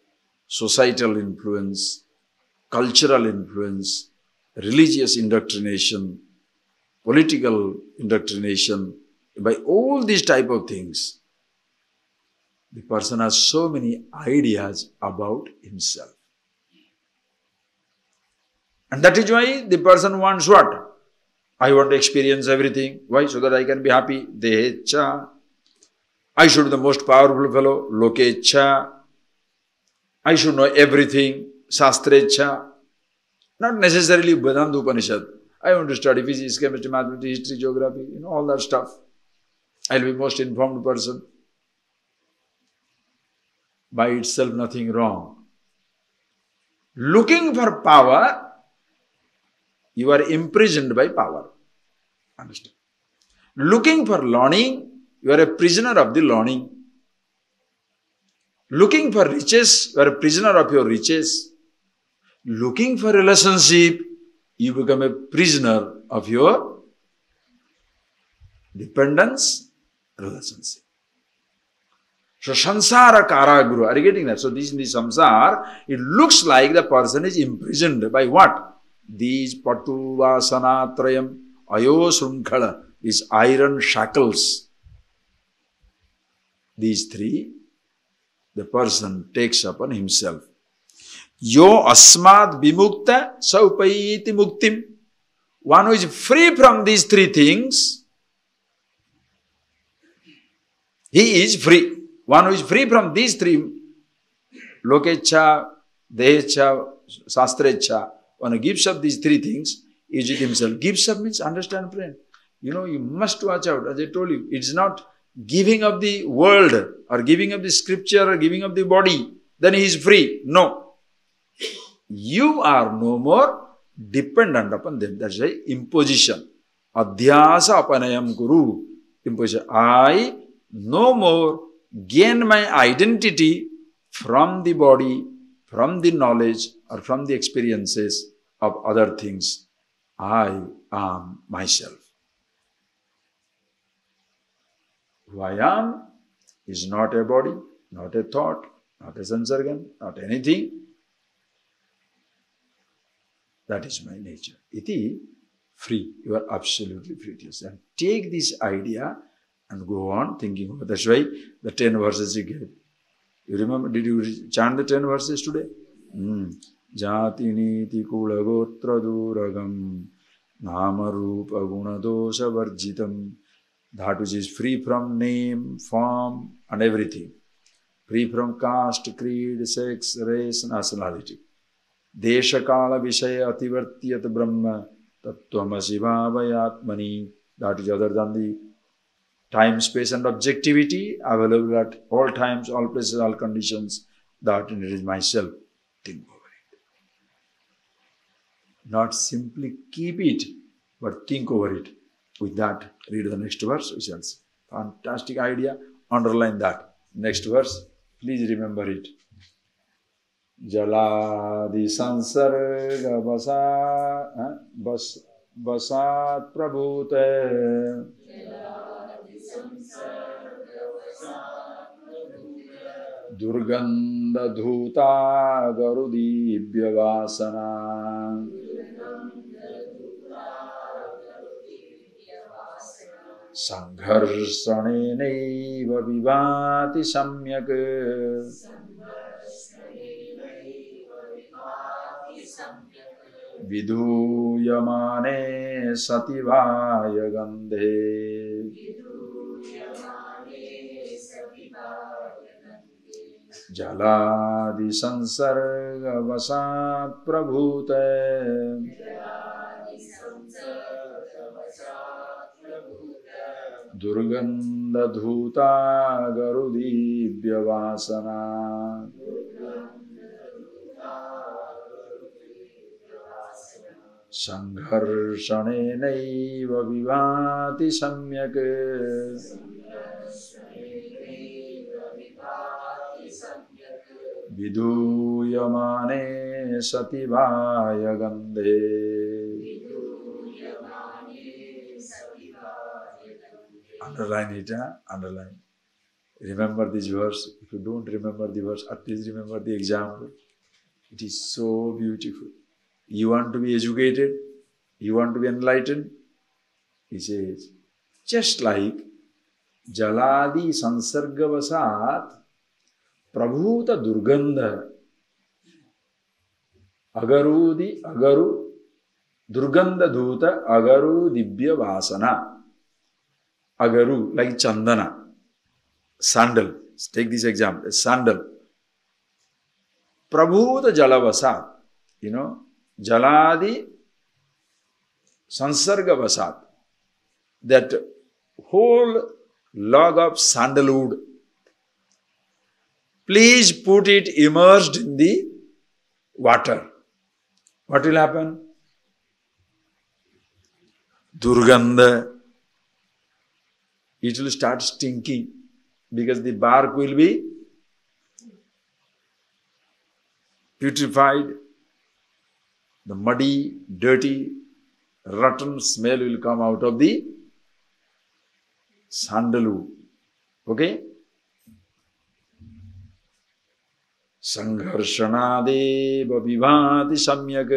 societal influence, cultural influence, religious indoctrination, political indoctrination, by all these type of things, the person has so many ideas about himself. And that is why the person wants what? I want to experience everything. Why? So that I can be happy. Dehecha. I should be the most powerful fellow. Lokecha. I should know everything. Shastrecha. Not necessarily Vedanta Upanishad. I want to study physics, chemistry, mathematics, history, geography, all that stuff. I'll be most informed person. By itself, nothing wrong. Looking for power, you are imprisoned by power. Understand? Looking for learning, you are a prisoner of the learning. Looking for riches, you are a prisoner of your riches. Looking for relationship, you become a prisoner of your dependence relationship. So samsara karaguru, are you getting that? So this in the samsara, it looks like the person is imprisoned by what? These patu vasanatrayam, ayo srunkhala, these iron shackles. These three, the person takes upon himself. Yo asmad vimukta saupaiti muktim. One who is free from these three things, he is free. One who is free from these three, lokecha, dehecha, shastrecha, one who gives up these three things, is it himself. Gives up means, understand friend, you must watch out. As I told you, it's not giving up the world or giving up the scripture or giving up the body, then he is free. No. You are no more dependent upon them. That's why imposition. Adhyasa apanayam guru. Imposition. I no more gain my identity from the body, from the knowledge, or from the experiences of other things. I am myself. Who I am is not a body, not a thought, not a sense organ, not anything. That is my nature. Iti, free. You are absolutely free to yourself. Take this idea and go on thinking about it. That's why the 10 verses you gave. You remember, did you chant the 10 verses today? Jati niti kula gotra duragam nama rupa guna dosha varjitam. That which is free from name, form and everything. Free from caste, creed, sex, race, nationality. Desha kala vishaya ativartiyat brahma tattvamasi bhavayatmani. That is other than the time, space and objectivity available at all times, all places, all conditions. That it is myself. Think over it. Not simply keep it, but think over it. With that, read the next verse. We shall see. Fantastic idea. Underline that. Next verse. Please remember it. Jaladi sansarga basat prabhute durganda dhuta garudibhya vasana sangharsanenaiva vivati samyak viduyamane sativaya gandhe. Jaladi sansarga vasat prabhute durganda dhuta garudibhya vasana sangharsanenaiva vivati samyak viduyamane sativaya gandhe. Underline it, underline. Remember this verse. If you don't remember the verse, at least remember the example. It is so beautiful. You want to be educated? You want to be enlightened? He says, just like Jaladi Sansarga Vasat Prabhuta Durgandha Agaru Durgandha Dhuta Agaru Dibya Vasana. Agaru, like Chandana, sandal. Let's take this example, a sandal. Prabhuta Jalavasat, Jaladi Sansarga Vasat. That whole log of sandalwood, please put it immersed in the water. What will happen? Durgandha. It will start stinking because the bark will be putrefied. The muddy, dirty, rotten smell will come out of the sandalwood. Okay? Sangharshanadeva vibhati samyak.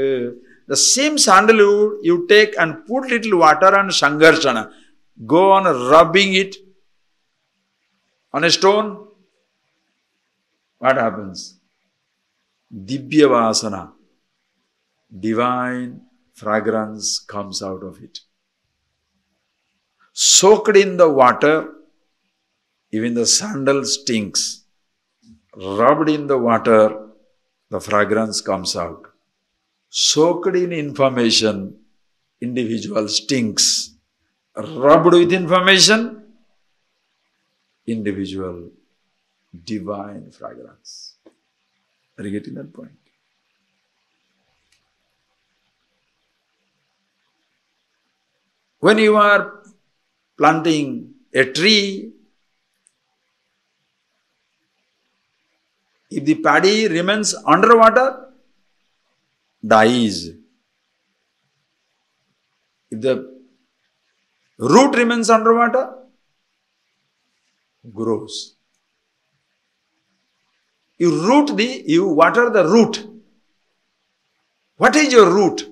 The same sandalwood you take and put little water and sangharshana. Go on rubbing it on a stone. What happens? Dibya vasana. Divine fragrance comes out of it. Soaked in the water, even the sandal stinks. Rubbed in the water, the fragrance comes out. Soaked in information, individual stinks. Rubbed with information, individual divine fragrance. Are you getting that point? When you are planting a tree, if the paddy remains underwater, dies. If the root remains underwater, grows. You water the root. What is your root?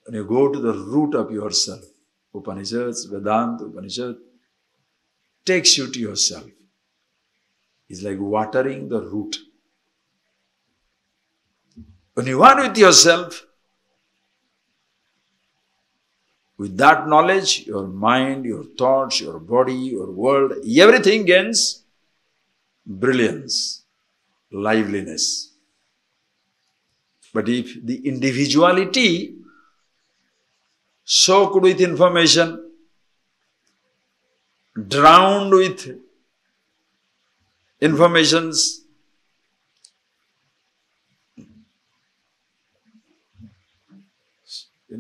When you go to the root of yourself, Upanishads, Vedanta, Upanishad takes you to yourself. It's like watering the root. When you are with yourself, with that knowledge, your mind, your thoughts, your body, your world, everything gains brilliance, liveliness. But if the individuality soaked with information, drowned with informations,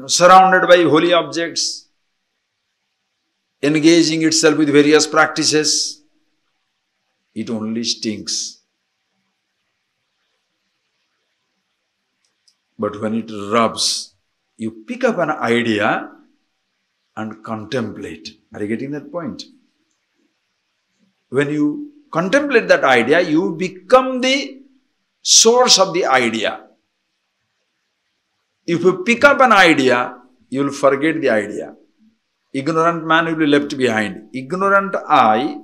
surrounded by holy objects, engaging itself with various practices, it only stinks. But when it rubs, you pick up an idea and contemplate. Are you getting that point? When you contemplate that idea, you become the source of the idea. If you pick up an idea, you will forget the idea. Ignorant man will be left behind. Ignorant I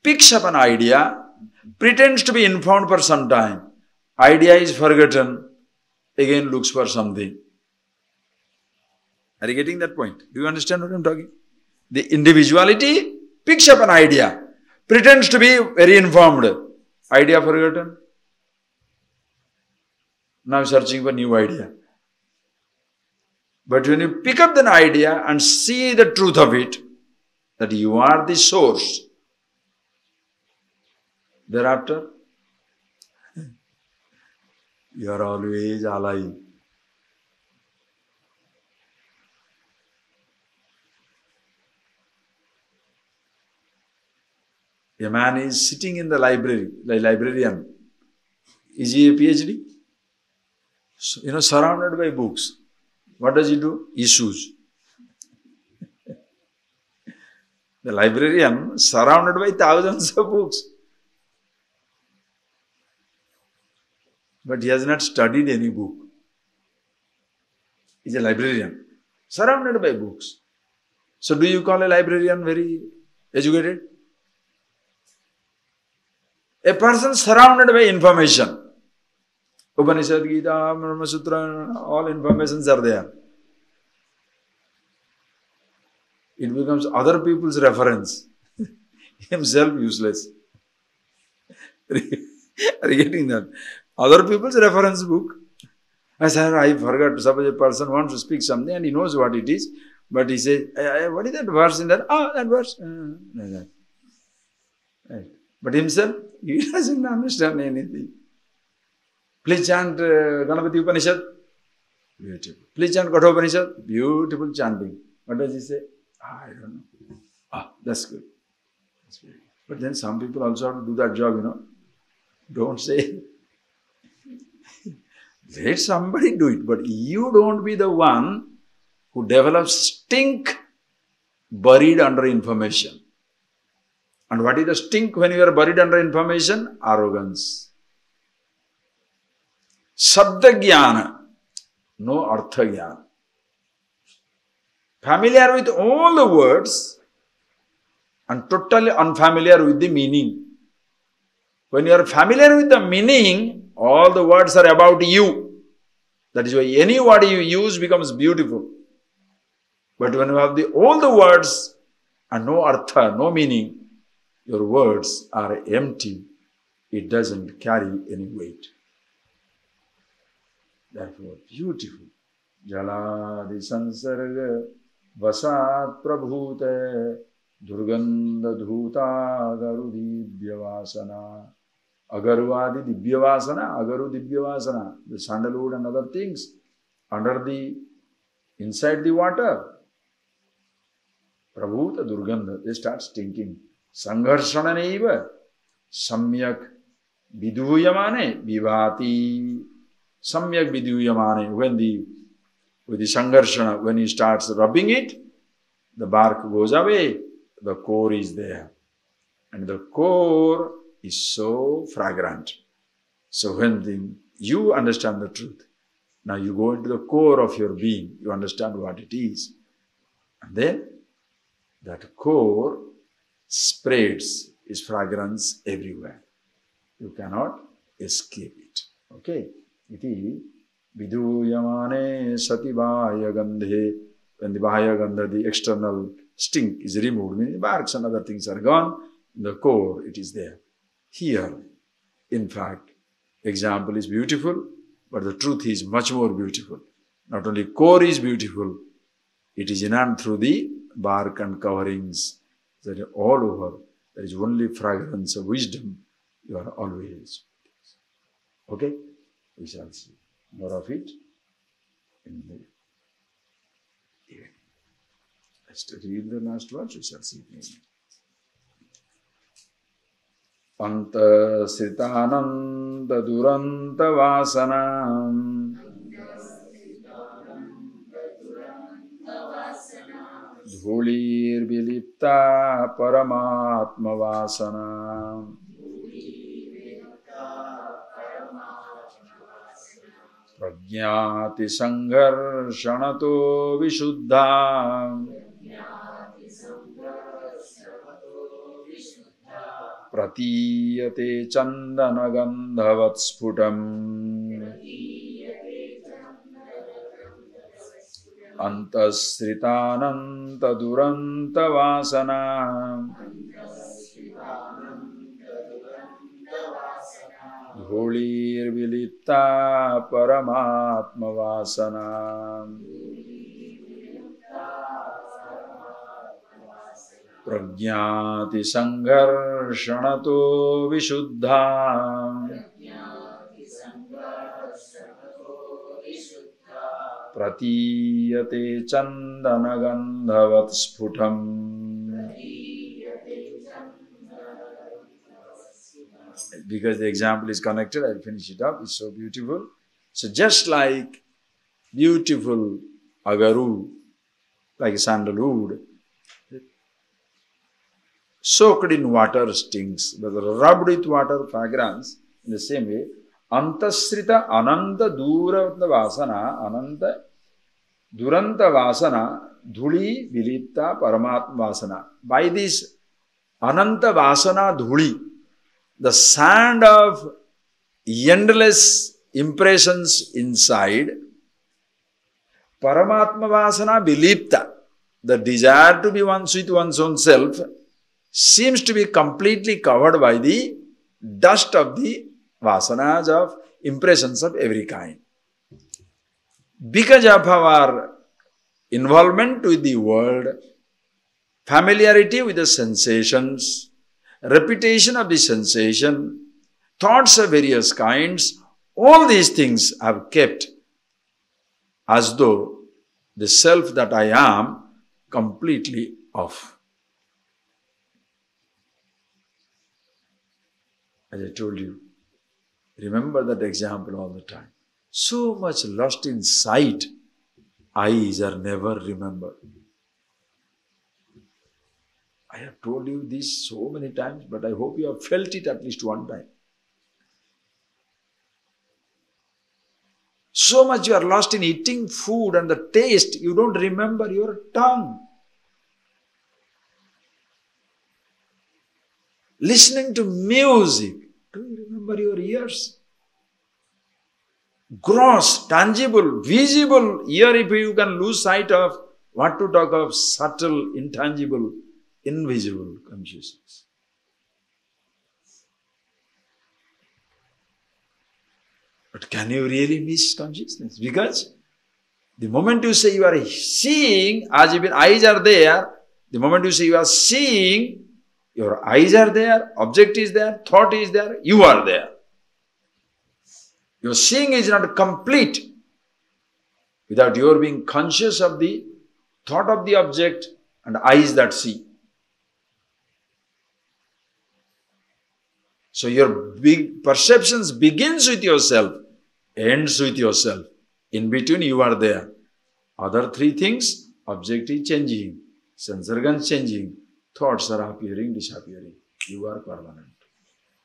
picks up an idea, pretends to be informed for some time. Idea is forgotten, again looks for something. Are you getting that point? Do you understand what I am talking? The individuality picks up an idea, pretends to be very informed. Idea forgotten. Now searching for new idea. But when you pick up an idea and see the truth of it, that you are the source, thereafter, you are always alive. A man is sitting in the library, like librarian. Is he a PhD? Surrounded by books. What does he do? Issues. The librarian surrounded by thousands of books. But he has not studied any book. He is a librarian, surrounded by books. So do you call a librarian very educated? A person surrounded by information. Upanishad, Gita, Brahma Sutra, all informations are there. It becomes other people's reference. Himself useless. Are you getting that? Other people's reference book. I said, I forgot. Suppose a person wants to speak something and he knows what it is, but he says, what is that verse in that? Ah, that verse. Like that. Right. But himself, he doesn't understand anything. Please chant Ganapati Upanishad. Beautiful. Please chant Katha Upanishad. Beautiful chanting. What does he say? I don't know. That's good. That's good. But then some people also have to do that job, Don't say. Let somebody do it. But you don't be the one who develops stink buried under information. And what is the stink when you are buried under information? Arrogance. Sabda jnana. No artha jnana. Familiar with all the words and totally unfamiliar with the meaning. When you are familiar with the meaning, all the words are about you. That is why any word you use becomes beautiful. But when you have all the words and no artha, no meaning, your words are empty. It doesn't carry any weight. Therefore, beautiful. Jaladi sansarga vasat prabhute durganda dhuta agaru divyavasana. Agaruvadi divyavasana, agaru divyavasana. The sandalwood and other things inside the water. Prabhuta durganda, they start stinking. Sangharshananeva samyak viduyamane vivati. Samyak viduyamane. With the sangharshana, when he starts rubbing it, the bark goes away, the core is there. And the core is so fragrant. So when you understand the truth, now you go into the core of your being, you understand what it is. And then that core spreads its fragrance everywhere. You cannot escape it. Okay? Iti viduyamane sati bahaya gandhe. When the bahaya gandha, the external stink is removed, meaning the barks and other things are gone, in the core it is there. Here, in fact, example is beautiful, but the truth is much more beautiful. Not only core is beautiful, it is enhanced through the bark and coverings that are all over. There is only fragrance of wisdom. You are always. Okay? We shall see more of it in the evening. Let's read the last verse. We shall see it. Anta sritananda duranta vasanam dhulir vilipta paramatma vasanam prajnati sangharshanato vishuddha pratiyate chandana gandhavat sputam antasritananta duranta vasana dhulir vilipta paramatma vasana prajnati sangharshanato vishuddha pratiyate chandana gandhavat sputam. Because the example is connected, I'll finish it up. It's so beautiful. So just like beautiful agaru, like sandalwood, soaked in water stinks, but rubbed with water fragrance. In the same way, antasrita ananta duranta vasana, ananta duranta vasana, dhuli vilipta paramatma vasana. By this ananta vasana dhuli, the sand of endless impressions inside, Paramatma Vasana Vilipta, the desire to be one with one's own self, seems to be completely covered by the dust of the vasanas of impressions of every kind. Because of our involvement with the world, familiarity with the sensations, repetition of the sensation, thoughts of various kinds, all these things have kept as though the self that I am completely off. As I told you, remember that example all the time. So much lost in sight, eyes are never remembered. I have told you this so many times, but I hope you have felt it at least one time. So much you are lost in eating food and the taste, you don't remember your tongue. Listening to music, do you remember your ears? Gross, tangible, visible, here if you can lose sight of, what to talk of subtle, intangible, invisible consciousness. But can you really miss consciousness? Because the moment you say you are seeing, as if eyes are there, the moment you say you are seeing, your eyes are there, object is there, thought is there, you are there. Your seeing is not complete without your being conscious of the thought of the object and eyes that see. So your big perceptions begins with yourself, ends with yourself. In between you are there. Other three things, object is changing, sense organs changing, thoughts are appearing, disappearing. You are permanent.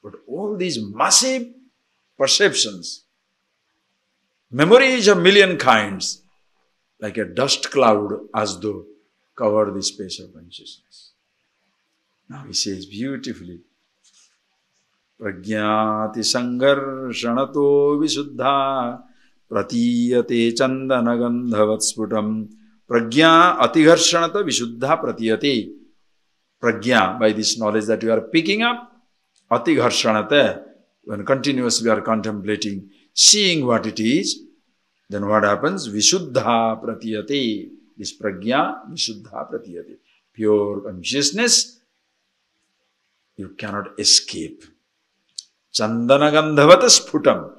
But all these massive perceptions, memory is a million kinds, like a dust cloud as though cover the space of consciousness. Now he says beautifully, Pragyati sangarshanato visuddha pratiyate chandana gandhavat sputam pragya atiharshanata visuddha pratiyate. Pragya, by this knowledge that you are picking up, atiharshanata, when continuously you are contemplating, seeing what it is, then what happens? Visuddha pratiyate. This pragya, visuddha pratiyate. Pure consciousness, you cannot escape. Chandana gandhavata sputam.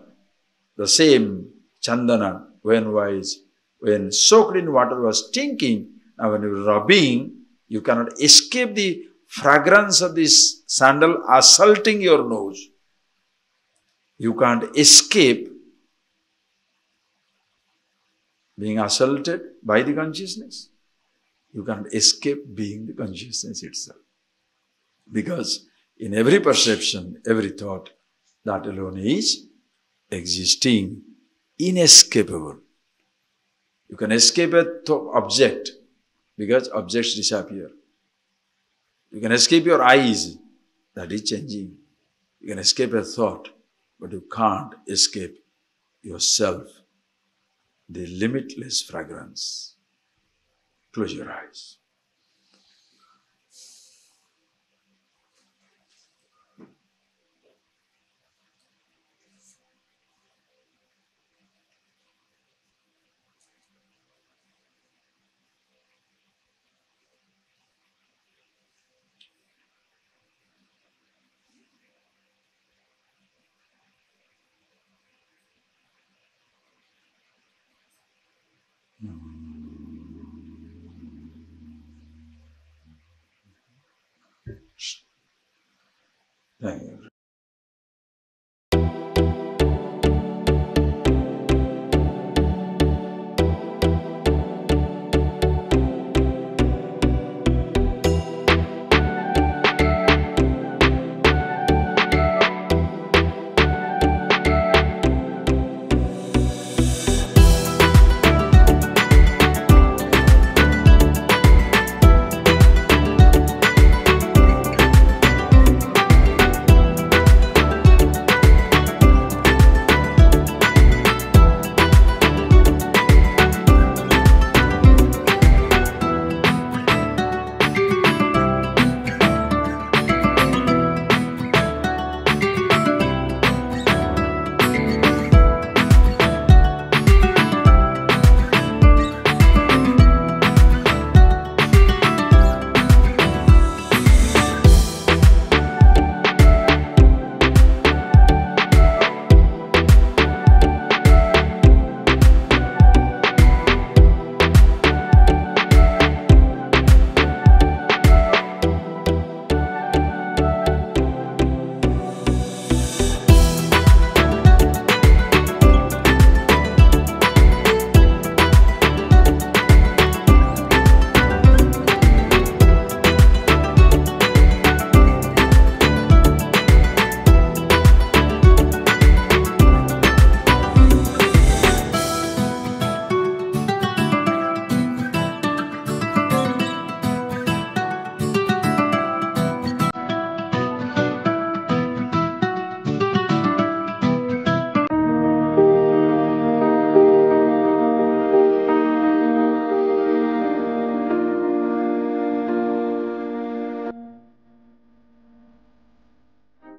The same chandana, when soaked in water was stinking, now when you are rubbing, you cannot escape the fragrance of this sandal assaulting your nose. You can't escape being assaulted by the consciousness. You can't escape being the consciousness itself. Because in every perception, every thought, that alone is existing, inescapable. You can escape an object because objects disappear. You can escape your eyes, that is changing. You can escape a thought, but you can't escape yourself, the limitless fragrance. Close your eyes.